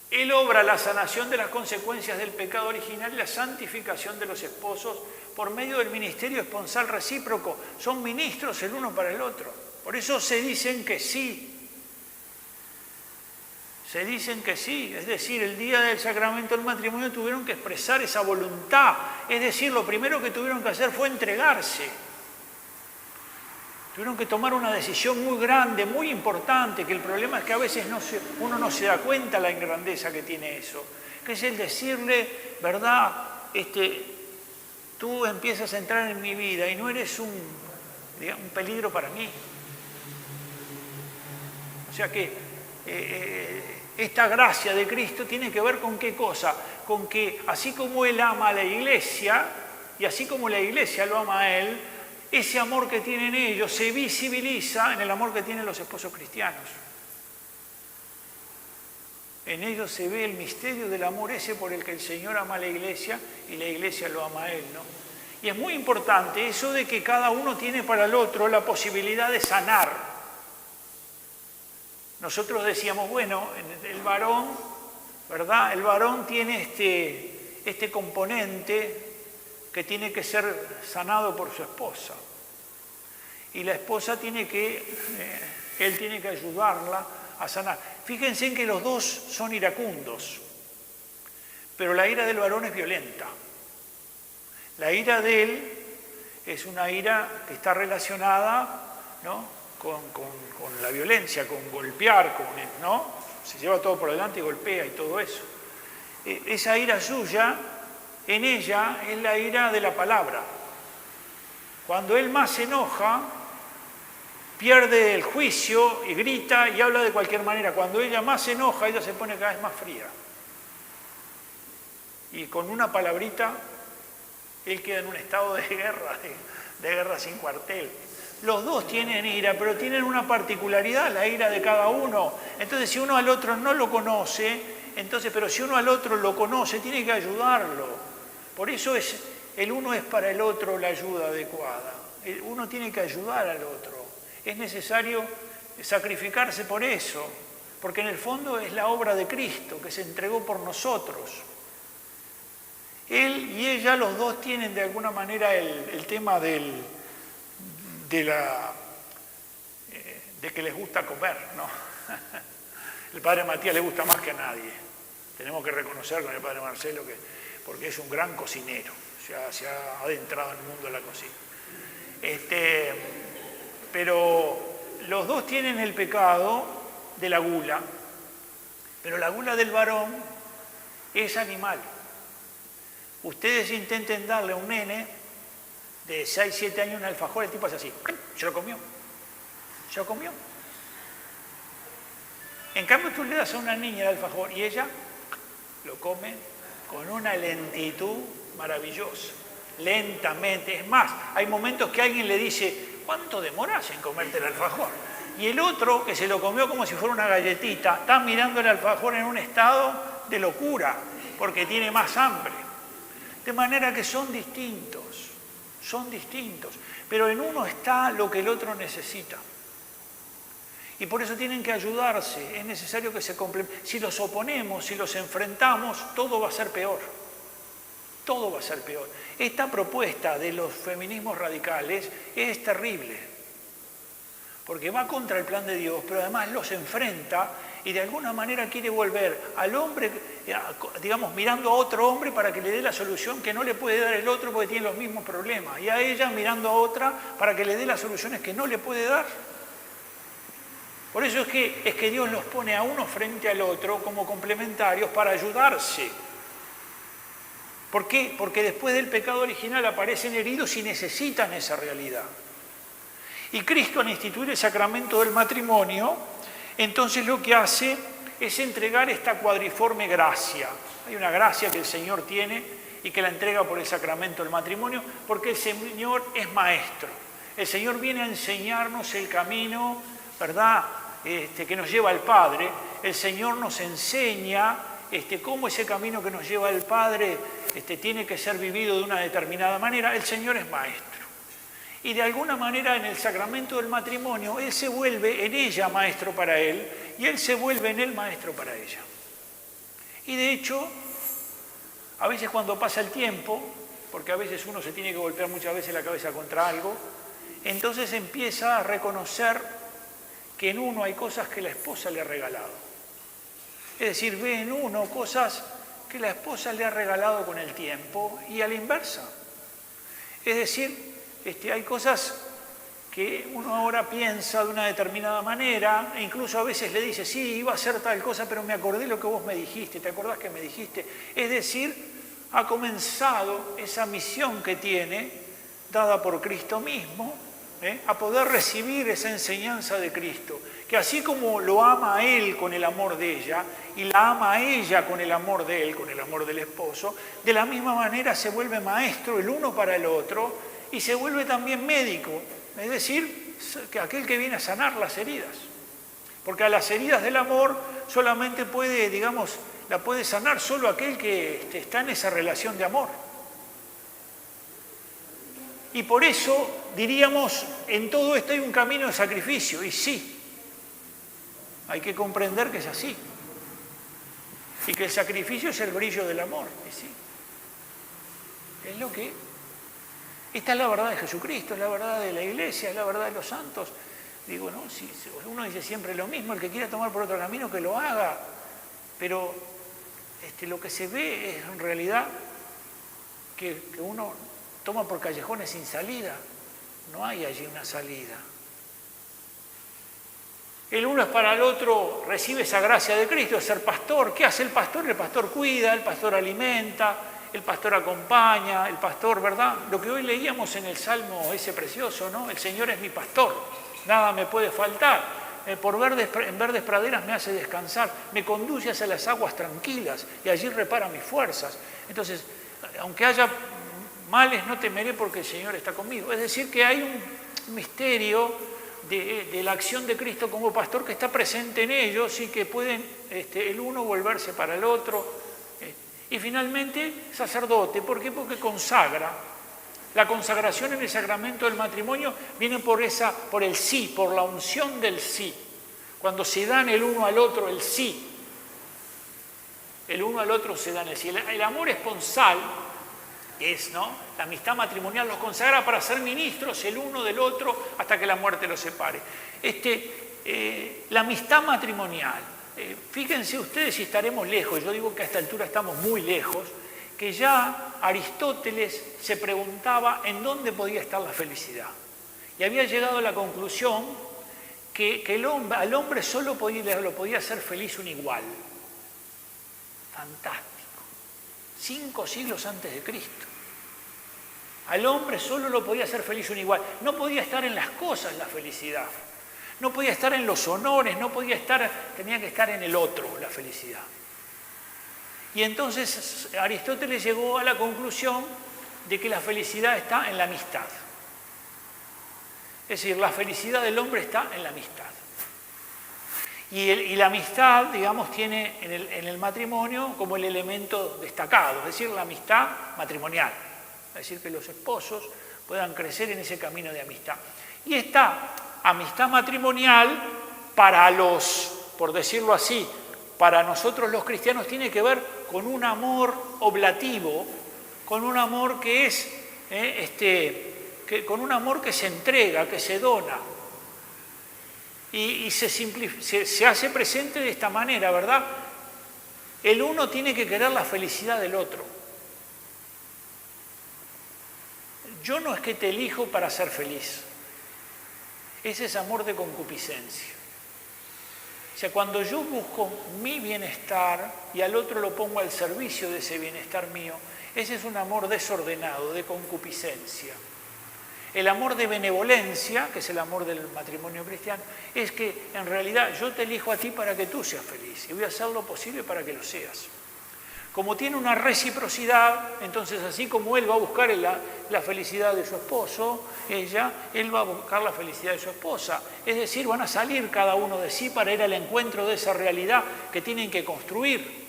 Él obra la sanación de las consecuencias del pecado original y la santificación de los esposos por medio del ministerio esponsal recíproco. Son ministros el uno para el otro. Por eso se dicen que sí. Se dicen que sí. Es decir, el día del sacramento del matrimonio tuvieron que expresar esa voluntad. Es decir, lo primero que tuvieron que hacer fue entregarse. Tuvieron que tomar una decisión muy grande, muy importante, que el problema es que a veces uno no se da cuenta la grandeza que tiene eso, que es el decirle, ¿verdad? Tú empiezas a entrar en mi vida y no eres un peligro para mí. O sea que esta gracia de Cristo tiene que ver con qué cosa, con que así como Él ama a la Iglesia y así como la Iglesia lo ama a Él, ese amor que tienen ellos se visibiliza en el amor que tienen los esposos cristianos. En ellos se ve el misterio del amor ese por el que el Señor ama a la Iglesia y la Iglesia lo ama a Él, ¿no? Y es muy importante eso de que cada uno tiene para el otro la posibilidad de sanar. Nosotros decíamos, bueno, el varón, ¿verdad? El varón tiene este componente que tiene que ser sanado por su esposa. Y la esposa él tiene que ayudarla a sanar. Fíjense en que los dos son iracundos, pero la ira del varón es violenta. La ira de él es una ira que está relacionada, ¿no?, con la violencia, con golpear, ¿no? Se lleva todo por delante y golpea y todo eso. Esa ira suya, en ella, es la ira de la palabra. Cuando él más se enoja, pierde el juicio y grita y habla de cualquier manera. Cuando ella más se enoja, ella se pone cada vez más fría. Y con una palabrita, él queda en un estado de guerra sin cuartel. Los dos tienen ira, pero tienen una particularidad, la ira de cada uno. Entonces, si uno al otro no lo conoce, pero si uno al otro lo conoce, tiene que ayudarlo. Por eso el uno es para el otro la ayuda adecuada. Uno tiene que ayudar al otro. Es necesario sacrificarse por eso, porque en el fondo es la obra de Cristo que se entregó por nosotros. Él y ella, los dos tienen de alguna manera el tema de que les gusta comer, ¿no? El padre Matías le gusta más que a nadie. Tenemos que reconocer con el padre Marcelo porque es un gran cocinero, se ha adentrado en el mundo de la cocina. Pero los dos tienen el pecado de la gula, pero la gula del varón es animal. Ustedes intenten darle a un nene de 6, 7 años un alfajor, el tipo es así, se lo comió. En cambio tú le das a una niña el alfajor y ella lo come con una lentitud maravillosa, lentamente. Es más, hay momentos que alguien le dice, ¿cuánto demoras en comerte el alfajor? Y el otro, que se lo comió como si fuera una galletita, está mirando el alfajor en un estado de locura, porque tiene más hambre. De manera que son distintos, pero en uno está lo que el otro necesita. Y por eso tienen que ayudarse, es necesario que se complementen. Si los oponemos, si los enfrentamos, todo va a ser peor. Todo va a ser peor. Esta propuesta de los feminismos radicales es terrible, porque va contra el plan de Dios, pero además los enfrenta y de alguna manera quiere volver al hombre, digamos, mirando a otro hombre para que le dé la solución que no le puede dar el otro porque tiene los mismos problemas, y a ella mirando a otra para que le dé las soluciones que no le puede dar. Por eso es que Dios los pone a uno frente al otro como complementarios para ayudarse. ¿Por qué? Porque después del pecado original aparecen heridos y necesitan esa realidad. Y Cristo, al instituir el sacramento del matrimonio, entonces lo que hace es entregar esta cuadriforme gracia. Hay una gracia que el Señor tiene y que la entrega por el sacramento del matrimonio, porque el Señor es maestro. El Señor viene a enseñarnos el camino, ¿verdad?, que nos lleva al Padre. El Señor nos enseña cómo ese camino que nos lleva al Padre tiene que ser vivido de una determinada manera. El Señor es maestro. Y de alguna manera en el sacramento del matrimonio, Él se vuelve en ella maestro para Él y Él se vuelve en Él maestro para ella. Y de hecho, a veces cuando pasa el tiempo, porque a veces uno se tiene que golpear muchas veces la cabeza contra algo, entonces empieza a reconocer que en uno hay cosas que la esposa le ha regalado. Es decir, ve en uno cosas que la esposa le ha regalado con el tiempo y a la inversa. Es decir, hay cosas que uno ahora piensa de una determinada manera e incluso a veces le dice, sí, iba a hacer tal cosa, pero me acordé lo que vos me dijiste, ¿te acordás que me dijiste? Es decir, ha comenzado esa misión que tiene, dada por Cristo mismo, a poder recibir esa enseñanza de Cristo, que así como lo ama a Él con el amor de ella y la ama a ella con el amor de Él, con el amor del esposo, de la misma manera se vuelve maestro el uno para el otro y se vuelve también médico, es decir, que aquel que viene a sanar las heridas. Porque a las heridas del amor solamente puede, digamos, la puede sanar solo aquel que está en esa relación de amor. Y por eso, diríamos, en todo esto hay un camino de sacrificio, y sí, hay que comprender que es así. Y que el sacrificio es el brillo del amor, y sí. Es lo que... Esta es la verdad de Jesucristo, es la verdad de la Iglesia, es la verdad de los santos. Digo, no, si uno dice siempre lo mismo, el que quiera tomar por otro camino que lo haga, pero lo que se ve es en realidad que uno toma por callejones sin salida, no hay allí una salida. El uno es para el otro, recibe esa gracia de Cristo, de ser pastor. ¿Qué hace el pastor? El pastor cuida, el pastor alimenta, el pastor acompaña, el pastor, ¿verdad? Lo que hoy leíamos en el Salmo ese precioso, ¿no? El Señor es mi pastor, nada me puede faltar. En verdes praderas me hace descansar, me conduce hacia las aguas tranquilas y allí repara mis fuerzas. Entonces, aunque haya males, no temeré porque el Señor está conmigo. Es decir, que hay un misterio de la acción de Cristo como pastor que está presente en ellos y que pueden el uno volverse para el otro. Y finalmente, sacerdote. ¿Por qué? Porque consagra. La consagración en el sacramento del matrimonio viene por el sí, por la unción del sí. Cuando se dan el uno al otro el sí. El uno al otro se dan el sí. El amor esponsal es, ¿no? La amistad matrimonial los consagra para ser ministros el uno del otro hasta que la muerte los separe. La amistad matrimonial. Fíjense ustedes si estaremos lejos, yo digo que a esta altura estamos muy lejos, que ya Aristóteles se preguntaba en dónde podía estar la felicidad. Y había llegado a la conclusión que al hombre solo lo podía hacer feliz un igual. Fantástico. 5 siglos antes de Cristo. Al hombre solo lo podía hacer feliz un igual. No podía estar en las cosas la felicidad. No podía estar en los honores, tenía que estar en el otro, la felicidad. Y entonces Aristóteles llegó a la conclusión de que la felicidad está en la amistad. Es decir, la felicidad del hombre está en la amistad. Y la amistad, digamos, tiene en el matrimonio como el elemento destacado, es decir, la amistad matrimonial. Es decir, que los esposos puedan crecer en ese camino de amistad. Y esta amistad matrimonial por decirlo así, para nosotros los cristianos tiene que ver con un amor oblativo, con un amor que es, con un amor que se entrega, que se dona. Y se hace presente de esta manera, ¿verdad? El uno tiene que querer la felicidad del otro. Yo no es que te elijo para ser feliz. Ese es amor de concupiscencia. O sea, cuando yo busco mi bienestar y al otro lo pongo al servicio de ese bienestar mío, ese es un amor desordenado, de concupiscencia. El amor de benevolencia, que es el amor del matrimonio cristiano, es que en realidad yo te elijo a ti para que tú seas feliz y voy a hacer lo posible para que lo seas. Como tiene una reciprocidad, entonces así como él va a buscar la felicidad de su esposo, él va a buscar la felicidad de su esposa. Es decir, van a salir cada uno de sí para ir al encuentro de esa realidad que tienen que construir.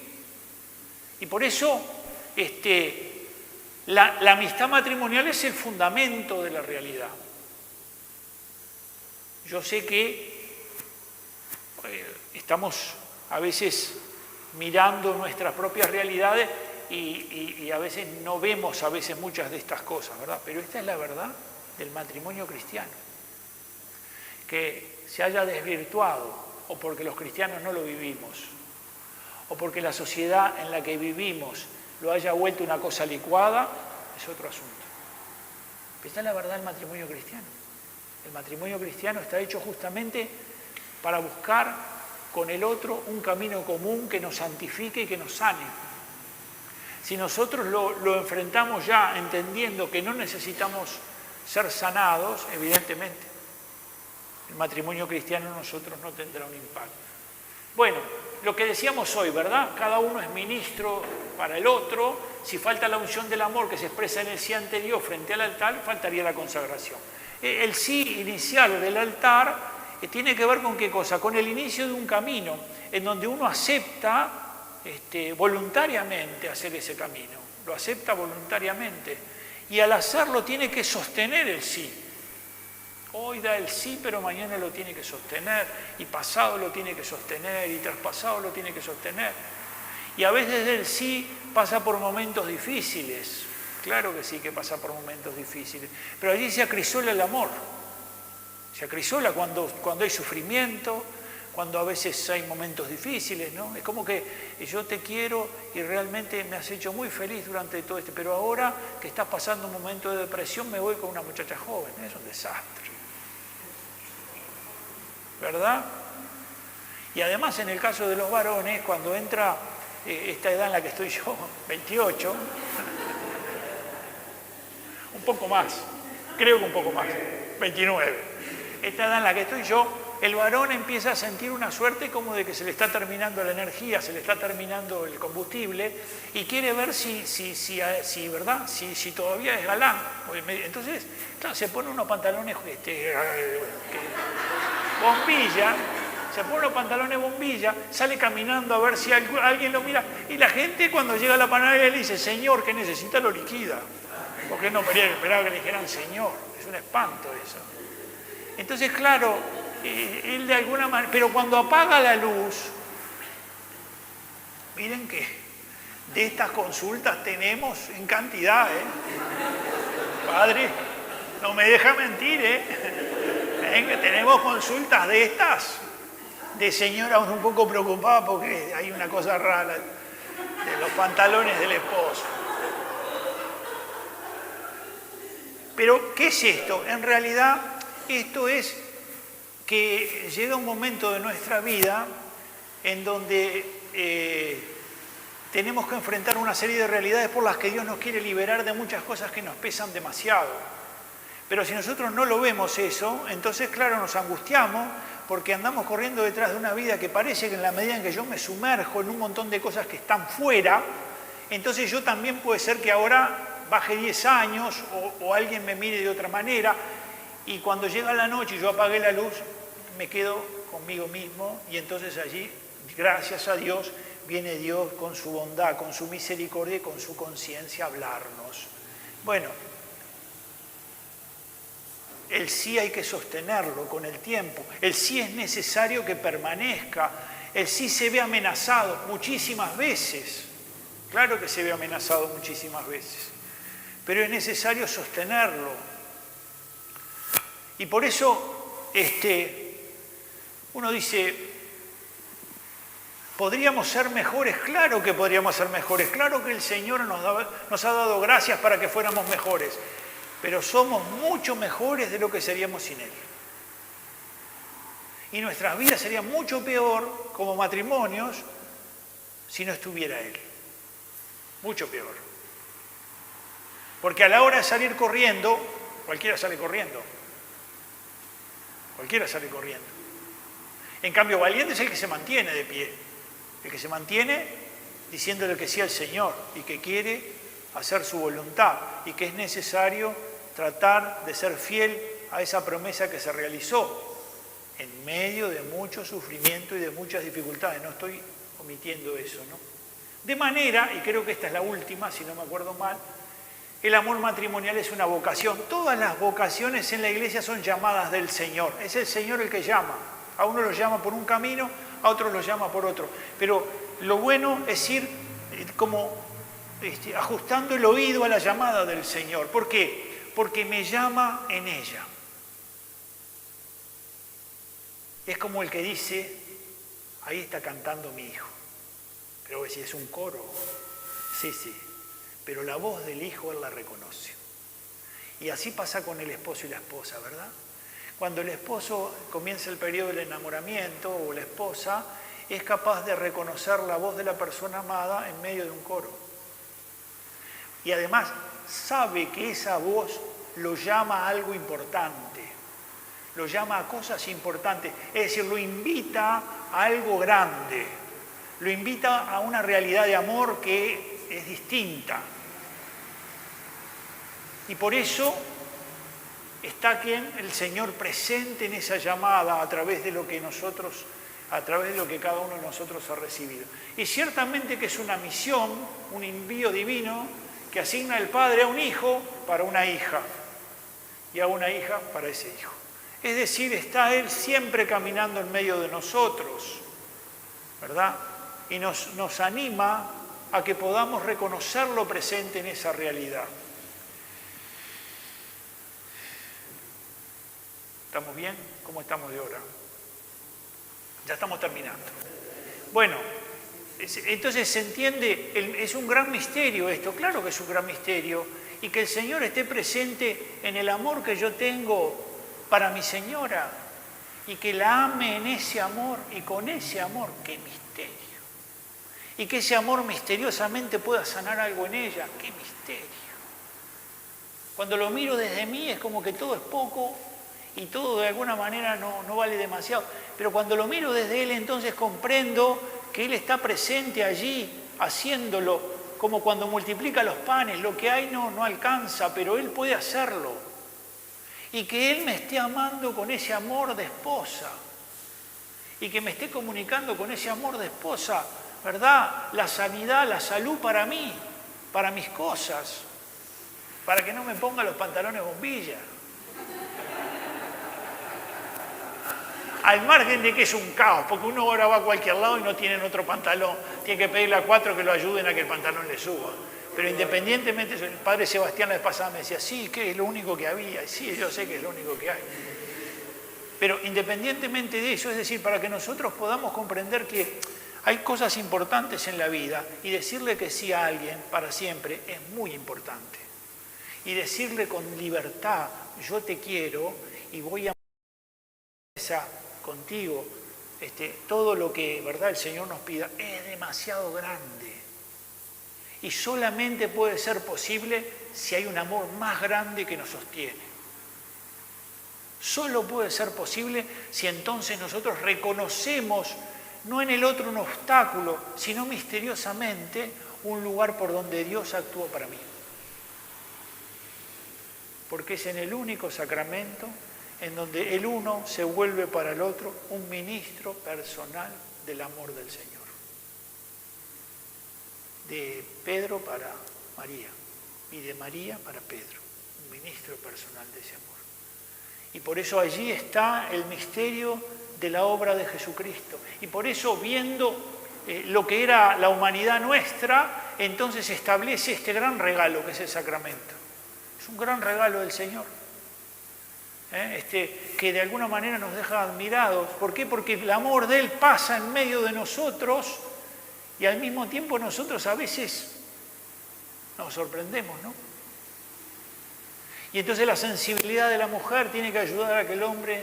Y por eso la amistad matrimonial es el fundamento de la realidad. Yo sé que estamos a veces mirando nuestras propias realidades y a veces no vemos muchas de estas cosas, ¿verdad? Pero esta es la verdad del matrimonio cristiano. Que se haya desvirtuado, o porque los cristianos no lo vivimos, o porque la sociedad en la que vivimos lo haya vuelto una cosa licuada, es otro asunto. Pero esta es la verdad del matrimonio cristiano. El matrimonio cristiano está hecho justamente para buscar con el otro un camino común que nos santifique y que nos sane. Si nosotros lo enfrentamos ya entendiendo que no necesitamos ser sanados, evidentemente, el matrimonio cristiano en nosotros no tendrá un impacto. Bueno, lo que decíamos hoy, ¿verdad? Cada uno es ministro para el otro. Si falta la unción del amor que se expresa en el sí anterior frente al altar, faltaría la consagración. El sí inicial del altar tiene que ver con qué cosa, con el inicio de un camino en donde uno acepta voluntariamente hacer ese camino, lo acepta voluntariamente y al hacerlo tiene que sostener el sí. Hoy da el sí, pero mañana lo tiene que sostener y pasado lo tiene que sostener y traspasado lo tiene que sostener. Y a veces el sí pasa por momentos difíciles, claro que sí que pasa por momentos difíciles, pero allí se acrisola el amor. Se acrisola cuando hay sufrimiento, cuando a veces hay momentos difíciles, ¿no? Es como que yo te quiero y realmente me has hecho muy feliz durante todo pero ahora que estás pasando un momento de depresión me voy con una muchacha joven, es un desastre. ¿Verdad? Y además en el caso de los varones, cuando entra esta edad en la que estoy yo, 28, un poco más, creo que un poco más, 29. Esta edad en la que estoy yo, el varón empieza a sentir una suerte como de que se le está terminando la energía, se le está terminando el combustible y quiere ver ¿verdad? Si todavía es galán. Entonces, claro, se pone unos pantalones bombilla, se pone los pantalones bombilla, sale caminando a ver si alguien lo mira y la gente cuando llega a la panadería le dice, señor, que necesita, lo liquida. Porque no esperaba que le dijeran señor, es un espanto eso. Entonces, claro, él de alguna manera, pero cuando apaga la luz, miren que de estas consultas tenemos en cantidad, Padre, no me deja mentir, que tenemos consultas de estas, de señoras un poco preocupadas porque hay una cosa rara de los pantalones del esposo. Pero, ¿qué es esto? En realidad, esto es que llega un momento de nuestra vida en donde tenemos que enfrentar una serie de realidades por las que Dios nos quiere liberar de muchas cosas que nos pesan demasiado. Pero si nosotros no lo vemos eso, entonces, claro, nos angustiamos porque andamos corriendo detrás de una vida que parece que en la medida en que yo me sumerjo en un montón de cosas que están fuera, entonces yo también puede ser que ahora baje 10 años o alguien me mire de otra manera y cuando llega la noche y yo apagué la luz, me quedo conmigo mismo y entonces allí, gracias a Dios, viene Dios con su bondad, con su misericordia y con su conciencia a hablarnos. Bueno, el sí hay que sostenerlo con el tiempo, el sí es necesario que permanezca, el sí se ve amenazado muchísimas veces, claro que se ve amenazado muchísimas veces, pero es necesario sostenerlo. Y por eso Uno dice, ¿podríamos ser mejores? Claro que podríamos ser mejores. Claro que el Señor nos ha dado gracias para que fuéramos mejores. Pero somos mucho mejores de lo que seríamos sin Él. Y nuestras vidas serían mucho peor como matrimonios si no estuviera Él. Mucho peor. Porque a la hora de salir corriendo, cualquiera sale corriendo. Cualquiera sale corriendo. En cambio, valiente es el que se mantiene de pie. El que se mantiene diciéndole que sí al Señor y que quiere hacer su voluntad y que es necesario tratar de ser fiel a esa promesa que se realizó en medio de mucho sufrimiento y de muchas dificultades. No estoy omitiendo eso, ¿no? De manera, y creo que esta es la última, si no me acuerdo mal, el amor matrimonial es una vocación. Todas las vocaciones en la iglesia son llamadas del Señor. Es el Señor el que llama. A uno lo llama por un camino, a otro lo llama por otro. Pero lo bueno es ir como ajustando el oído a la llamada del Señor. ¿Por qué? Porque me llama en ella. Es como el que dice, ahí está cantando mi hijo. Pero si es un coro, sí, pero la voz del hijo él la reconoce. Y así pasa con el esposo y la esposa, ¿verdad? Cuando el esposo comienza el periodo del enamoramiento o la esposa es capaz de reconocer la voz de la persona amada en medio de un coro. Y además sabe que esa voz lo llama a algo importante. Lo llama a cosas importantes, es decir, lo invita a algo grande, lo invita a una realidad de amor que es distinta. Y por eso está el Señor presente en esa llamada a través de lo que cada uno de nosotros ha recibido. Y ciertamente que es una misión, un envío divino que asigna el Padre a un hijo para una hija y a una hija para ese hijo. Es decir, está Él siempre caminando en medio de nosotros, ¿verdad? Y nos anima a que podamos reconocerlo presente en esa realidad. ¿Estamos bien? ¿Cómo estamos de hora? Ya estamos terminando. Bueno, entonces se entiende, es un gran misterio esto, claro que es un gran misterio, y que el Señor esté presente en el amor que yo tengo para mi señora, y que la ame en ese amor y con ese amor, qué misterio. Y que ese amor misteriosamente pueda sanar algo en ella, qué misterio. Cuando lo miro desde mí es como que todo es poco y todo de alguna manera no vale demasiado. Pero cuando lo miro desde Él, entonces comprendo que Él está presente allí, haciéndolo, como cuando multiplica los panes, lo que hay no alcanza, pero Él puede hacerlo. Y que Él me esté amando con ese amor de esposa. Y que me esté comunicando con ese amor de esposa, ¿verdad? La sanidad, la salud para mí, para mis cosas, para que no me ponga los pantalones bombilla. Al margen de que es un caos, porque uno ahora va a cualquier lado y no tienen otro pantalón. Tiene que pedirle a 4 que lo ayuden a que el pantalón le suba. Pero independientemente, el padre Sebastián la vez pasada me decía, sí, que es lo único que había. Sí, yo sé que es lo único que hay. Pero independientemente de eso, es decir, para que nosotros podamos comprender que hay cosas importantes en la vida y decirle que sí a alguien para siempre es muy importante. Y decirle con libertad, yo te quiero y voy a contigo, todo lo que, ¿verdad?, el Señor nos pida es demasiado grande. Y solamente puede ser posible si hay un amor más grande que nos sostiene. Solo puede ser posible si entonces nosotros reconocemos, no en el otro un obstáculo, sino misteriosamente un lugar por donde Dios actúa para mí. Porque es en el único sacramento en donde el uno se vuelve para el otro un ministro personal del amor del Señor. De Pedro para María y de María para Pedro, un ministro personal de ese amor. Y por eso allí está el misterio de la obra de Jesucristo. Y por eso, viendo lo que era la humanidad nuestra, entonces establece este gran regalo que es el sacramento. Es un gran regalo del Señor. que de alguna manera nos deja admirados. ¿Por qué? Porque el amor de Él pasa en medio de nosotros y al mismo tiempo nosotros a veces nos sorprendemos, ¿no? Y entonces la sensibilidad de la mujer tiene que ayudar a que el hombre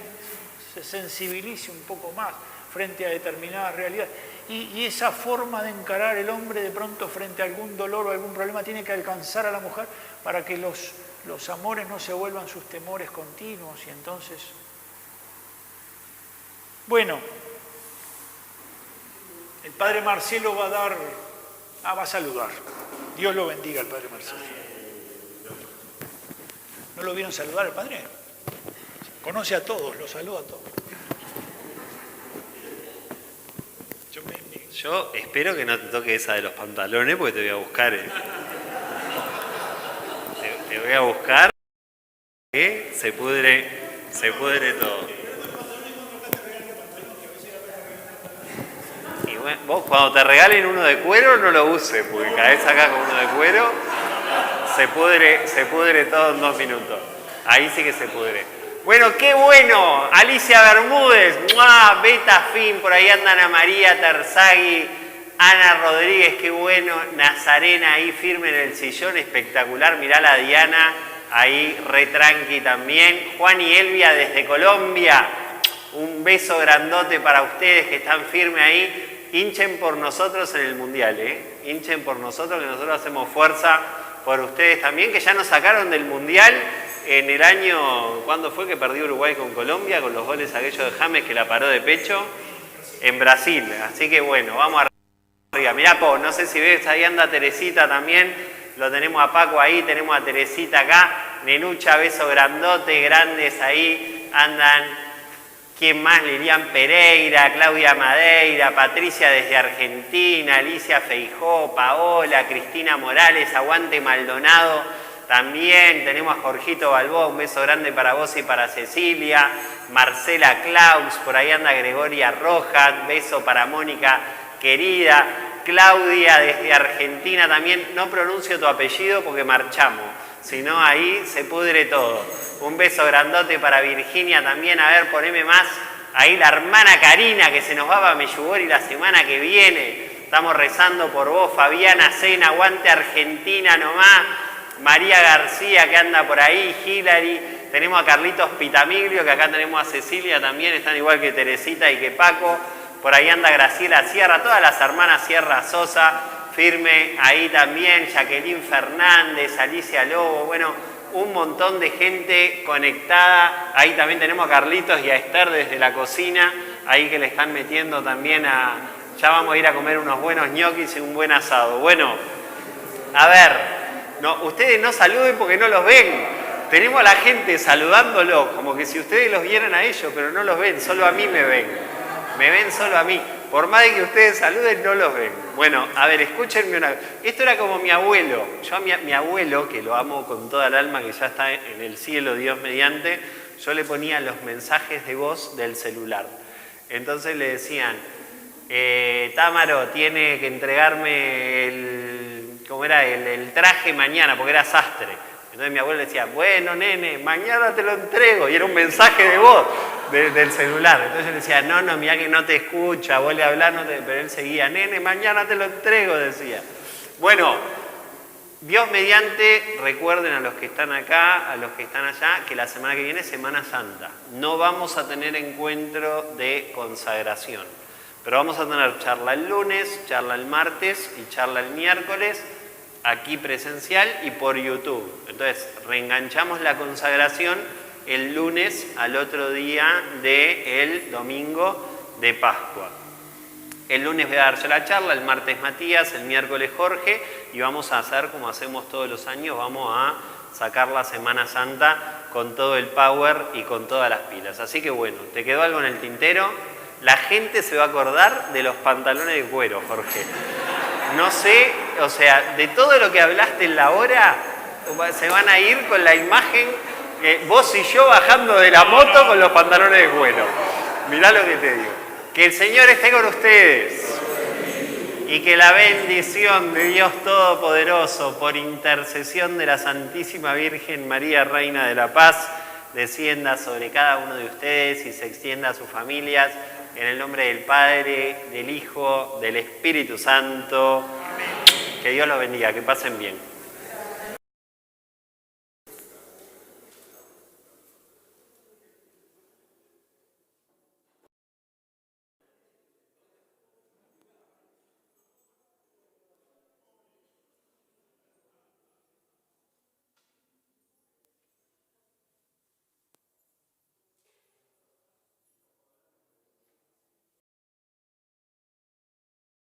se sensibilice un poco más frente a determinadas realidades. Y esa forma de encarar el hombre de pronto frente a algún dolor o algún problema tiene que alcanzar a la mujer para que los amores no se vuelvan sus temores continuos. Y entonces, bueno, el padre Marcelo va a saludar. Dios lo bendiga al padre Marcelo. ¿No lo vieron saludar al padre? Conoce a todos, los saluda a todos. Yo espero que no te toque esa de los pantalones porque te voy a buscar. Te voy a buscar. Se pudre todo. Y bueno, vos cuando te regalen uno de cuero no lo uses, porque caes acá con uno de cuero, se pudre todo en 2 minutos. Ahí sí que se pudre. Bueno, qué bueno. Alicia Bermúdez, ¡mua! Beta Fin, por ahí anda Ana María Terzagui, Ana Rodríguez, qué bueno. Nazarena ahí firme en el sillón, espectacular. Mirá la Diana, ahí re tranqui también. Juan y Elvia desde Colombia, un beso grandote para ustedes que están firmes ahí. Hinchen por nosotros en el Mundial, hinchen por nosotros, que nosotros hacemos fuerza por ustedes también, que ya nos sacaron del Mundial en el año, ¿cuándo fue que perdió Uruguay con Colombia? Con los goles aquellos de James que la paró de pecho, en Brasil. Así que bueno, vamos arriba. Mirá, no sé si ves, ahí anda Teresita también, lo tenemos a Paco ahí, tenemos a Teresita acá, Nenucha, beso grandote, grandes ahí, andan. ¿Quién más? Lilian Pereira, Claudia Madeira, Patricia desde Argentina, Alicia Feijó, Paola, Cristina Morales, Aguante Maldonado. También tenemos a Jorgito Balboa, un beso grande para vos y para Cecilia. Marcela Claus, por ahí anda Gregoria Rojas, beso para Mónica querida. Claudia desde Argentina también, no pronuncio tu apellido porque marchamos, si no ahí se pudre todo. Un beso grandote para Virginia también. A ver, poneme más. Ahí la hermana Karina, que se nos va para Meyugori la semana que viene. Estamos rezando por vos. Fabiana Sena, aguante Argentina nomás. María García, que anda por ahí. Hilary. Tenemos a Carlitos Pitamiglio, que acá tenemos a Cecilia también. Están igual que Teresita y que Paco. Por ahí anda Graciela Sierra. Todas las hermanas Sierra Sosa, firme ahí también. Jacqueline Fernández, Alicia Lobo. Bueno, un montón de gente conectada. Ahí también tenemos a Carlitos y a Esther desde la cocina, ahí que le están metiendo también ya vamos a ir a comer unos buenos ñoquis y un buen asado. Bueno, a ver, no, ustedes no saluden porque no los ven. Tenemos a la gente saludándolos, como que si ustedes los vieran a ellos, pero no los ven, solo a mí me ven. Me ven solo a mí. Por más de que ustedes saluden, no los ven. Bueno, a ver, escúchenme una vez. Esto era como mi abuelo. Yo a mi abuelo, que lo amo con toda el alma, que ya está en el cielo, Dios mediante, yo le ponía los mensajes de voz del celular. Entonces le decían, Támaro tiene que entregarme el traje mañana, porque era sastre. Entonces mi abuelo le decía, bueno, nene, mañana te lo entrego. Y era un mensaje de voz del celular. Entonces yo le decía, no, mirá que no te escucha, vos le hablás, pero él seguía, nene, mañana te lo entrego, decía. Bueno, Dios mediante, recuerden a los que están acá, a los que están allá, que la semana que viene es Semana Santa. No vamos a tener encuentro de consagración, pero vamos a tener charla el lunes, charla el martes y charla el miércoles, aquí presencial y por YouTube. Entonces, reenganchamos la consagración el lunes al otro día del domingo de Pascua. El lunes voy a dar yo la charla, el martes Matías, el miércoles Jorge, y vamos a hacer como hacemos todos los años, vamos a sacar la Semana Santa con todo el power y con todas las pilas. Así que bueno, ¿te quedó algo en el tintero? La gente se va a acordar de los pantalones de cuero, Jorge. No sé, o sea, de todo lo que hablaste en la hora, se van a ir con la imagen, vos y yo bajando de la moto con los pantalones de cuero. Mirá lo que te digo. Que el Señor esté con ustedes y que la bendición de Dios Todopoderoso, por intercesión de la Santísima Virgen María, Reina de la Paz, descienda sobre cada uno de ustedes y se extienda a sus familias. En el nombre del Padre, del Hijo, del Espíritu Santo. Que Dios los bendiga, que pasen bien.